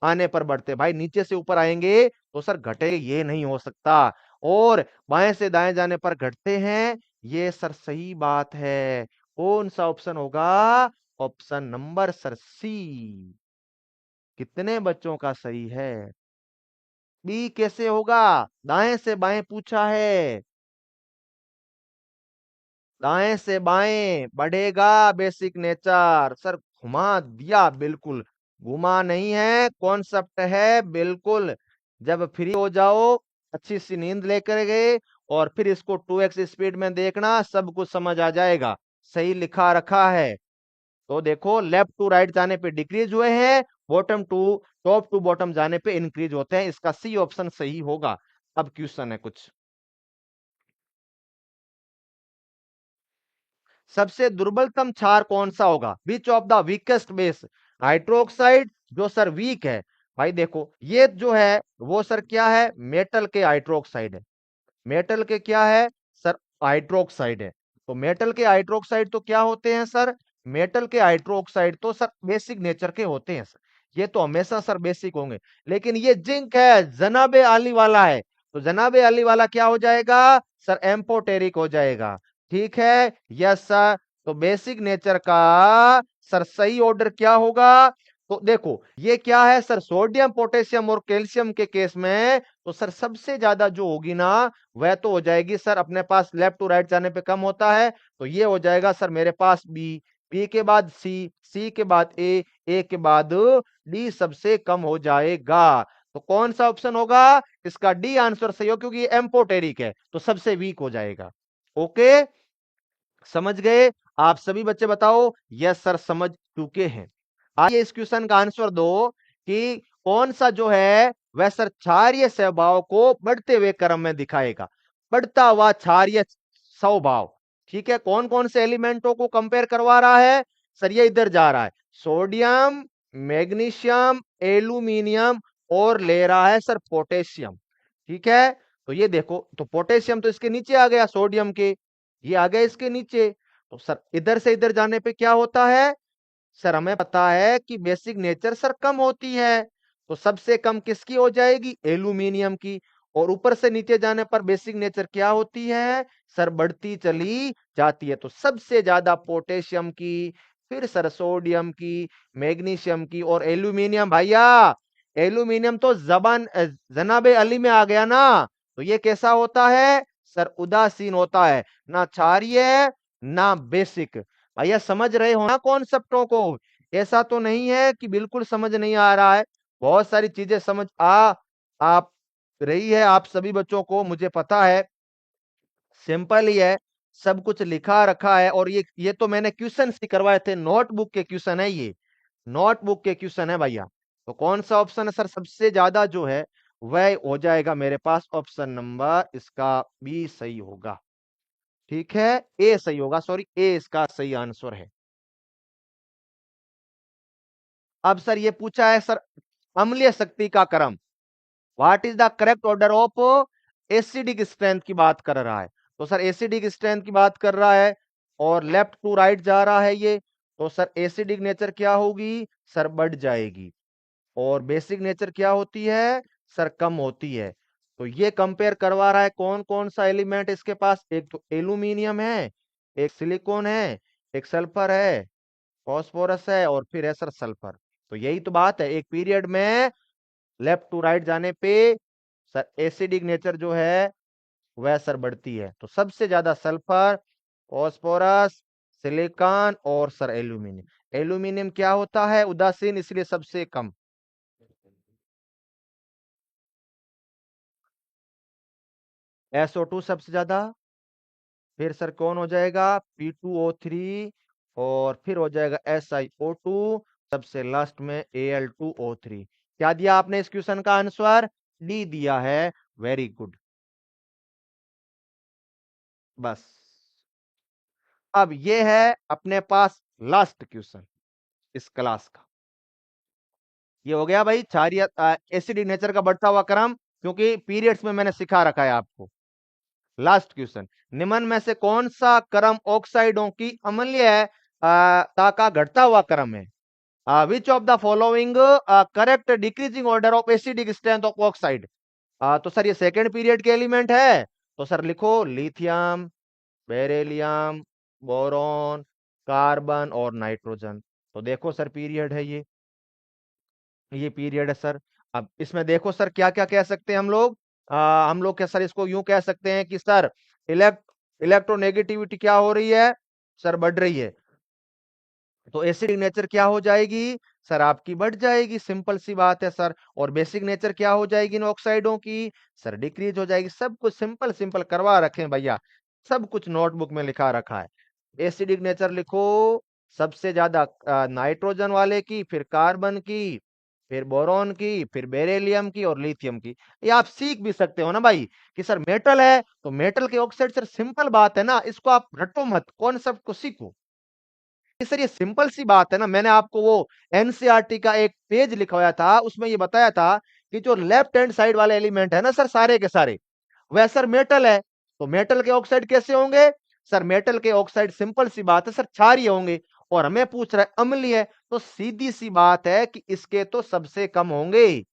आने पर बढ़ते हैं। भाई नीचे से ऊपर आएंगे तो सर घटे, ये नहीं हो सकता। और बाएं से दाएं जाने पर घटते हैं, ये सर सही बात है। कौन सा ऑप्शन होगा, ऑप्शन नंबर सर सी। कितने बच्चों का सही है, बी कैसे होगा, दाएं से बाएं पूछा है, दाएं से बाएं बढ़ेगा बेसिक नेचर। सर घुमा दिया, बिल्कुल घुमा नहीं है, कॉन्सेप्ट है बिल्कुल। जब फ्री हो जाओ, अच्छी सी नींद लेकर गए और फिर इसको 2x स्पीड में देखना, सब कुछ समझ आ जाएगा। सही लिखा रखा है। तो देखो लेफ्ट टू राइट जाने पे डिक्रीज हुए हैं, bottom to top to bottom जाने पे इंक्रीज होते हैं। इसका सी ऑप्शन सही होगा। अब क्वेश्चन है कुछ, सबसे दुर्बलतम क्षार कौन सा होगा, विच of the weakest base, hydroxide जो सर वीक है। भाई देखो ये जो है वो सर क्या है, मेटल के हाइड्रोक्साइड है, मेटल के क्या है सर, हाइड्रोक्साइड है। तो मेटल के हाइड्रोक्साइड तो क्या होते हैं सर, मेटल के हाइड्रोक्साइड तो सर बेसिक नेचर के होते हैं सर, ये तो हमेशा सर बेसिक होंगे। लेकिन ये जिंक है, जनाबे आली वाला है, तो जनाबे आली वाला क्या हो जाएगा सर, एम्पोटेरिक हो जाएगा। ठीक है, यस सर। तो बेसिक नेचर का सर सही ऑर्डर क्या होगा, तो देखो ये क्या है सर, सोडियम पोटेशियम और कैल्शियम के केस में तो सर सबसे ज्यादा जो होगी ना वह तो हो जाएगी सर, अपने पास लेफ्ट टू राइट जाने पे कम होता है, तो ये हो जाएगा सर मेरे पास बी, बी के बाद सी, सी के बाद ए के बाद डी सबसे कम हो जाएगा। तो कौन सा ऑप्शन होगा, इसका डी आंसर सही हो, क्योंकि ये एम्पोटेरिक है तो सबसे वीक हो जाएगा। ओके, समझ गए आप सभी बच्चे, बताओ यस सर समझ चुके हैं। आइए इस क्वेश्चन का आंसर दो कि कौन सा जो है वह सर क्षारीय स्वभाव को बढ़ते हुए क्रम में दिखाएगा, बढ़ता हुआ क्षारीय स्वभाव। ठीक है, कौन कौन से एलिमेंटों को कंपेयर करवा रहा है सर, ये इधर जा रहा है, सोडियम, मैग्नीशियम, एल्यूमिनियम और ले रहा है सर पोटेशियम। ठीक है, तो ये देखो, तो पोटेशियम तो इसके नीचे आ गया सोडियम के, ये आ गया इसके नीचे। तो सर इधर से इधर जाने पे क्या होता है सर, हमें पता है कि बेसिक नेचर सर कम होती है, तो सबसे कम किसकी हो जाएगी, एल्यूमिनियम की। और ऊपर से नीचे जाने पर बेसिक नेचर क्या होती है सर, बढ़ती चली जाती है, तो सबसे ज्यादा पोटेशियम की, फिर सर सोडियम की, मैग्नीशियम की और एल्यूमिनियम। भैया एल्यूमिनियम तो जनाबे अली में आ गया ना, तो ये कैसा होता है सर, उदासीन होता है, ना क्षारीय ना बेसिक। भैया समझ रहे हो ना कॉन्सेप्टों को, ऐसा तो नहीं है कि बिल्कुल समझ नहीं आ रहा है। बहुत सारी चीजें समझ आ आप रही है आप सभी बच्चों को, मुझे पता है। सिंपल ही है, सब कुछ लिखा रखा है। और ये तो मैंने क्वेश्चन ही करवाए थे, नोटबुक के क्वेश्चन है ये, नोटबुक के क्वेश्चन है भैया। तो कौन सा ऑप्शन है सर सबसे ज्यादा जो है वह हो जाएगा मेरे पास ऑप्शन नंबर इसका बी सही होगा। ठीक है, ए सही होगा, सॉरी ए इसका सही आंसर है। अब सर ये पूछा है सर अम्लीय शक्ति का क्रम, what is the correct order of acidic strength की बात कर रहा है। तो सर एसिडिक स्ट्रेंथ की बात कर रहा है और लेफ्ट टू राइट जा रहा है ये, तो सर एसिडिक नेचर क्या होगी सर बढ़ जाएगी, और बेसिक नेचर क्या होती है सर कम होती है। तो ये कंपेयर करवा रहा है कौन कौन सा एलिमेंट इसके पास, एक तो एल्यूमिनियम है, एक सिलिकॉन है, एक सल्फर है, फॉस्फोरस है, और फिर है सर सल्फर। तो यही तो बात है, एक पीरियड में लेफ्ट टू राइट जाने पे सर एसिडिक नेचर जो है वह सर बढ़ती है। तो सबसे ज्यादा सल्फर, फॉस्फोरस, सिलिकॉन और सर एल्यूमिनियम। एल्यूमिनियम क्या होता है उदासीन, इसलिए सबसे कम। SO2 सबसे ज्यादा, फिर सर कौन हो जाएगा P2O3, और फिर हो जाएगा SiO2, सबसे लास्ट में Al2O3। क्या दिया आपने इस क्वेश्चन का आंसर, डी दिया है, वेरी गुड। बस अब ये है अपने पास लास्ट क्वेश्चन इस क्लास का। ये हो गया भाई क्षारीय एसिडिक नेचर का बढ़ता हुआ क्रम, क्योंकि पीरियड्स में मैंने सिखा रखा है आपको। लास्ट क्वेश्चन, निम्न में से कौन सा क्रम ऑक्साइडों की अम्लीय ता का घटता हुआ क्रम है। Which of the following correct decreasing order of acidic strength of oxide. तो सर ये सेकेंड पीरियड के एलिमेंट है, तो सर लिखो लिथियम, बेरिलियम, बोरॉन, कार्बन और नाइट्रोजन। तो देखो सर पीरियड है ये पीरियड है सर। अब इसमें देखो सर क्या क्या कह सकते हैं हम लोग, हम लोग क्या सर इसको यूं कह सकते हैं कि सर इलेक्ट इलेक्ट्रोनेगेटिविटी क्या हो रही है सर बढ़ रही है, तो एसिडिक नेचर क्या हो जाएगी सर आपकी बढ़ जाएगी, सिंपल सी बात है सर। और बेसिक नेचर क्या हो जाएगी इन ऑक्साइडों की सर डिक्रीज हो जाएगी। सब कुछ सिंपल सिंपल करवा रखे हैं भैया, सब कुछ नोटबुक में लिखा रखा है। एसिडिक नेचर लिखो सबसे ज्यादा नाइट्रोजन वाले की, फिर कार्बन की, फिर बोरॉन की, फिर बेरिलियम की और लिथियम की। ये आप सीख भी सकते हो ना भाई कि सर मेटल है तो मेटल के ऑक्साइड, सर सिंपल बात है ना, इसको आप रटो मत, कॉन्सेप्ट को सीखो। सर ये सिंपल सी बात है ना, मैंने आपको वो एनसीईआरटी का एक पेज लिखवाया था, उसमें ये बताया था कि जो लेफ्ट हैंड साइड वाले एलिमेंट है ना सर सारे के सारे, वह सर मेटल है। तो मेटल के ऑक्साइड कैसे होंगे सर, मेटल के ऑक्साइड सिंपल सी बात है सर क्षारीय होंगे। और हमें पूछ रहा है अम्लीय, तो सीधी सी बात है कि इसके तो सबसे कम होंगे।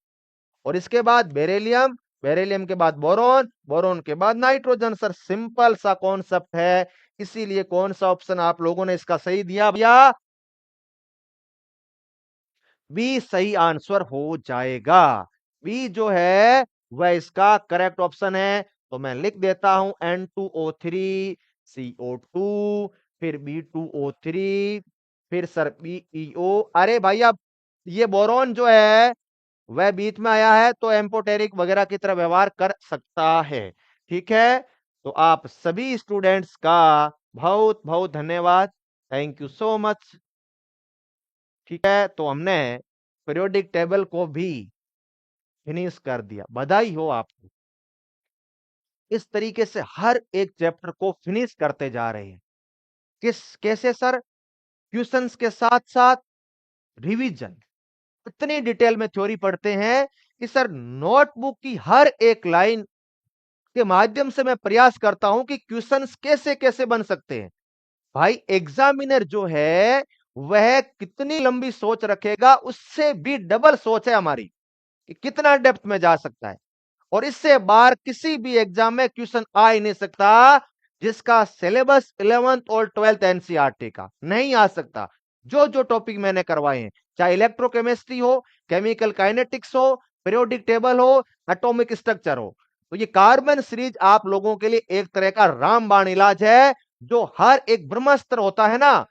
और इसके बाद बेरिलियम, बेरिलियम के बाद बोरॉन, बोरॉन के बाद नाइट्रोजन। सर सिंपल सा कॉन्सेप्ट है, इसीलिए कौन सा ऑप्शन आप लोगों ने इसका सही दिया भैया, बी सही आंसर हो जाएगा। बी जो है वह इसका करेक्ट ऑप्शन है। तो मैं लिख देता हूं N2O3 CO2, फिर B2O3, फिर सर BeO। अरे भाई अब ये बोरॉन जो है वह बीच में आया है तो एम्पोटेरिक वगैरह की तरह व्यवहार कर सकता है। ठीक है, तो आप सभी स्टूडेंट्स का बहुत बहुत धन्यवाद, थैंक यू सो मच। ठीक है, तो हमने पीरियोडिक टेबल को भी फिनिश कर दिया, बधाई हो आपको। इस तरीके से हर एक चैप्टर को फिनिश करते जा रहे हैं। किस कैसे सर, क्वेश्चंस के साथ साथ रिवीजन, इतनी डिटेल में थ्योरी पढ़ते हैं कि सर नोटबुक की हर एक लाइन के माध्यम से मैं प्रयास करता हूं कि क्वेश्चंस कैसे कैसे बन सकते हैं। भाई एग्जामिनर जो है वह कितनी लंबी सोच रखेगा, उससे भी डबल सोच है हमारी कि कितना डेप्थ में जा सकता है। और इससे बाहर किसी भी एग्जाम में क्वेश्चन आ ही नहीं सकता जिसका सिलेबस 11th और 12th एनसीईआरटी का नहीं आ सकता। जो जो टॉपिक मैंने करवाए हैं, चाहे इलेक्ट्रोकेमिस्ट्री हो, केमिकल काइनेटिक्स हो, पीरियोडिक टेबल हो, एटॉमिक स्ट्रक्चर हो, तो ये कार्बन सीरीज आप लोगों के लिए एक तरह का रामबाण इलाज है, जो हर एक ब्रह्मास्त्र होता है ना,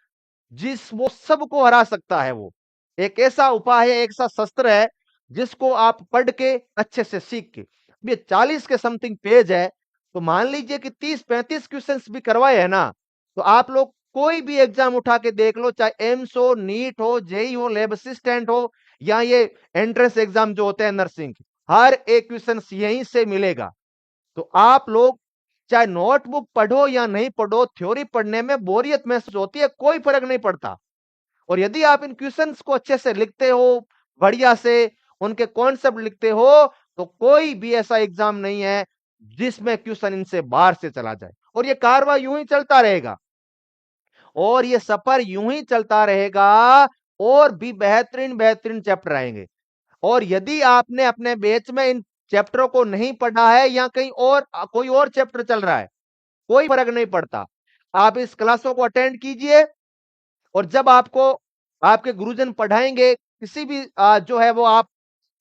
जिस वो सबको हरा सकता है। वो एक ऐसा उपाय है, एक ऐसा शस्त्र है जिसको आप पढ़ के अच्छे से सीख के, ये 40 के समथिंग पेज है, तो मान लीजिए कि 30-35 क्वेश्चंस भी करवाए है ना, तो आप लोग कोई भी एग्जाम उठा के देख लो, चाहे एम्स हो, नीट हो, जेई हो, लैब असिस्टेंट हो, या ये एंट्रेंस एग्जाम जो होते हैं नर्सिंग, हर एक क्वेश्चन यहीं से मिलेगा। तो आप लोग चाहे नोटबुक पढ़ो या नहीं पढ़ो, थ्योरी पढ़ने में बोरियत महसूस होती है, कोई फर्क नहीं पड़ता। और यदि आप इन क्वेश्चंस को अच्छे से लिखते हो, बढ़िया से उनके कॉन्सेप्ट लिखते हो, तो कोई भी ऐसा एग्जाम नहीं है जिसमें क्वेश्चन इनसे बाहर से चला जाए। और ये कारवा यूं ही चलता रहेगा, और ये सफर यूं ही चलता रहेगा, और भी बेहतरीन बेहतरीन चैप्टर आएंगे। और यदि आपने अपने बैच में इन चैप्टरों को नहीं पढ़ा है, या कहीं और कोई और चैप्टर चल रहा है, कोई फर्क नहीं पड़ता, आप इस क्लासों को अटेंड कीजिए। और जब आपको आपके गुरुजन पढ़ाएंगे, किसी भी जो है वो आप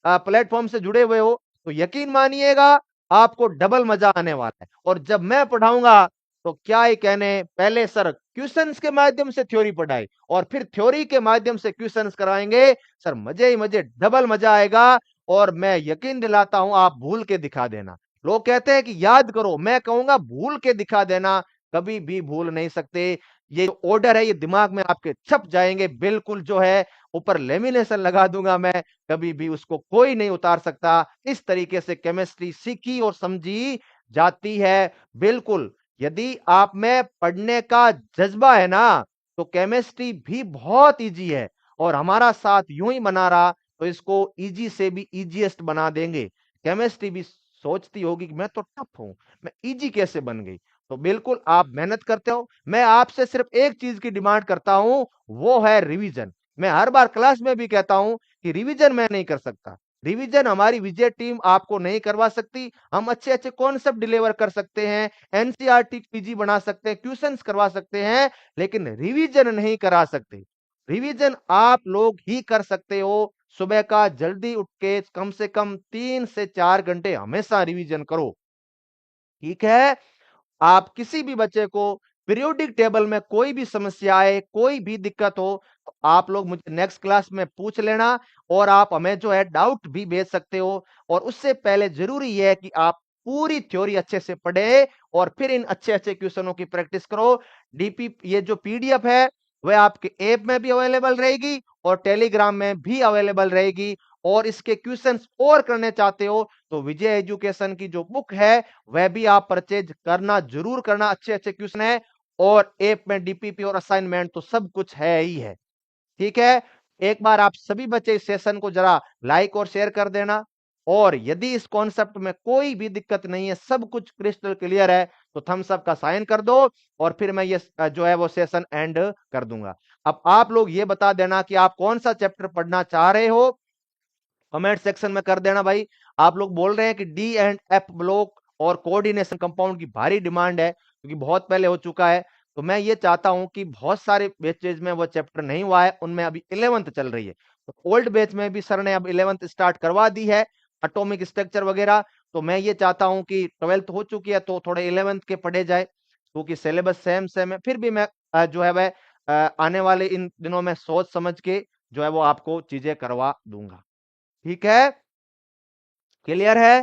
प्लेटफॉर्म से जुड़े हुए हो, तो यकीन मानिएगा आपको डबल मजा आने वाला है। और जब मैं पढ़ाऊंगा, तो क्या ही कहने, पहले सर क्वेश्चंस के माध्यम से थ्योरी पढ़ाई, और फिर थ्योरी के माध्यम से क्वेश्चंस कराएंगे, सर मजे ही मजे, डबल मजा आएगा। और मैं यकीन दिलाता हूं, आप भूल के दिखा देना। लोग कहते हैं कि याद करो, मैं कहूंगा भूल के दिखा देना, कभी भी भूल नहीं सकते। ये ऑर्डर है, ये दिमाग में आपके छप जाएंगे, बिल्कुल जो है ऊपर लेमिनेशन लगा दूंगा मैं, कभी भी उसको कोई नहीं उतार सकता। इस तरीके से केमिस्ट्री सीखी और समझी जाती है। बिल्कुल, यदि आप में पढ़ने का जज्बा है ना, तो केमिस्ट्री भी बहुत इजी है, और हमारा साथ यूं ही बना रहा, तो इसको इजी से भी इजीएस्ट बना देंगे। केमिस्ट्री भी सोचती होगी कि मैं तो टफ हूं, मैं इजी कैसे बन गई। तो बिल्कुल आप मेहनत करते हो, मैं आपसे सिर्फ एक चीज की डिमांड करता हूं, वो है रिवीजन। मैं हर बार क्लास में भी कहता हूं कि रिवीजन मैं नहीं कर सकता, रिवीजन हमारी विजय टीम आपको नहीं करवा सकती। हम अच्छे अच्छे कॉन्सेप्ट डिलीवर कर सकते हैं, एनसीईआरटी पीजी बना सकते हैं, क्वेश्चंस करवा सकते हैं, लेकिन रिवीजन नहीं करा सकते। रिवीजन आप लोग ही कर सकते हो। सुबह का जल्दी उठ के कम से कम 3 से 4 घंटे हमेशा रिवीजन करो, ठीक है। आप किसी भी बच्चे को पीरियोडिक टेबल में कोई भी समस्या आए, कोई भी दिक्कत हो, तो आप लोग मुझे नेक्स्ट क्लास में पूछ लेना, और आप हमें जो है डाउट भी भेज सकते हो। और उससे पहले जरूरी है कि आप पूरी थ्योरी अच्छे से पढ़े, और फिर इन अच्छे अच्छे क्वेश्चनों की प्रैक्टिस करो। डीपी ये जो पीडीएफ है, वह आपके ऐप में भी अवेलेबल रहेगी, और टेलीग्राम में भी अवेलेबल रहेगी। और इसके क्वेश्चंस और करने चाहते हो, तो विजय एजुकेशन की जो बुक है, वह भी आप परचेज करना, जरूर करना। अच्छे अच्छे क्वेश्चन है, और ऐप में डीपीपी और असाइनमेंट तो सब कुछ है ही है, ठीक है। एक बार आप सभी बच्चे इस सेशन को जरा लाइक और शेयर कर देना। और यदि इस कॉन्सेप्ट में कोई भी दिक्कत नहीं है, सब कुछ क्रिस्टल क्लियर है, तो थम्स अप का साइन कर दो, और फिर मैं ये जो है वो सेशन एंड कर दूंगा। अब आप लोग ये बता देना कि आप कौन सा चैप्टर पढ़ना चाह रहे हो, कमेंट सेक्शन में कर देना भाई। आप लोग बोल रहे हैं कि डी एंड एफ ब्लॉक और कोऑर्डिनेशन कंपाउंड की भारी डिमांड है, क्योंकि बहुत पहले हो चुका है। तो मैं ये चाहता हूं कि बहुत सारे बैचेज में वो चैप्टर नहीं हुआ है, उनमें अभी 11th चल रही है, तो ओल्ड बैच में भी सर ने अब 11th स्टार्ट करवा दी है, एटॉमिक स्ट्रक्चर वगैरह। तो मैं ये चाहता हूं कि 12th हो चुकी है, तो थोड़े 11th के पढ़े जाए, क्योंकि सिलेबस सेम सेम है। फिर भी मैं जो है वह आने वाले इन दिनों में सोच समझ के जो है वो आपको चीजें करवा दूंगा, ठीक है। क्लियर है।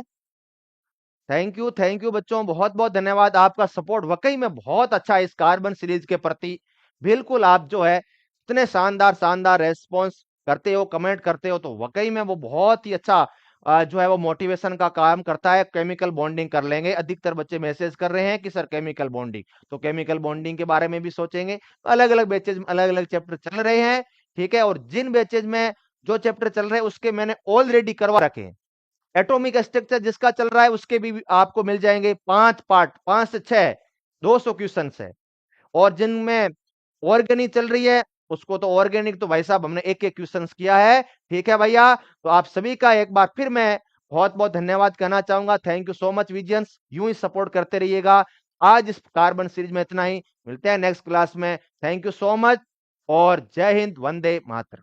थैंक यू बच्चों, बहुत बहुत धन्यवाद। आपका सपोर्ट वाकई में बहुत अच्छा है इस कार्बन सीरीज के प्रति। बिल्कुल आप जो है इतने शानदार शानदार रेस्पॉन्स करते हो, कमेंट करते हो, तो वाकई में वो बहुत ही अच्छा जो है वो मोटिवेशन का काम करता है। केमिकल बॉन्डिंग कर लेंगे, अधिकतर बच्चे मैसेज कर रहे हैं कि सर केमिकल बॉन्डिंग, तो केमिकल बॉन्डिंग के बारे में भी सोचेंगे। अलग अलग बैचेज में अलग अलग चैप्टर चल रहे हैं, ठीक है। और जिन बैचेज में जो चैप्टर चल रहे हैं उसके मैंने ऑलरेडी करवा रखे हैं। एटॉमिक स्ट्रक्चर जिसका चल रहा है उसके भी आपको मिल जाएंगे 5 पार्ट, 5 से 6, 200 क्वेश्चन है। और जिनमें ऑर्गेनिक चल रही है, उसको तो ऑर्गेनिक तो भाई साहब हमने एक एक क्वेश्चन किया है, ठीक है भैया। तो आप सभी का एक बार फिर मैं बहुत बहुत धन्यवाद कहना चाहूंगा। थैंक यू सो मच विजियंस, यूं ही सपोर्ट करते रहिएगा। आज इस कार्बन सीरीज में इतना ही, मिलते हैं नेक्स्ट क्लास में। थैंक यू सो मच, और जय हिंद, वंदे मातरम।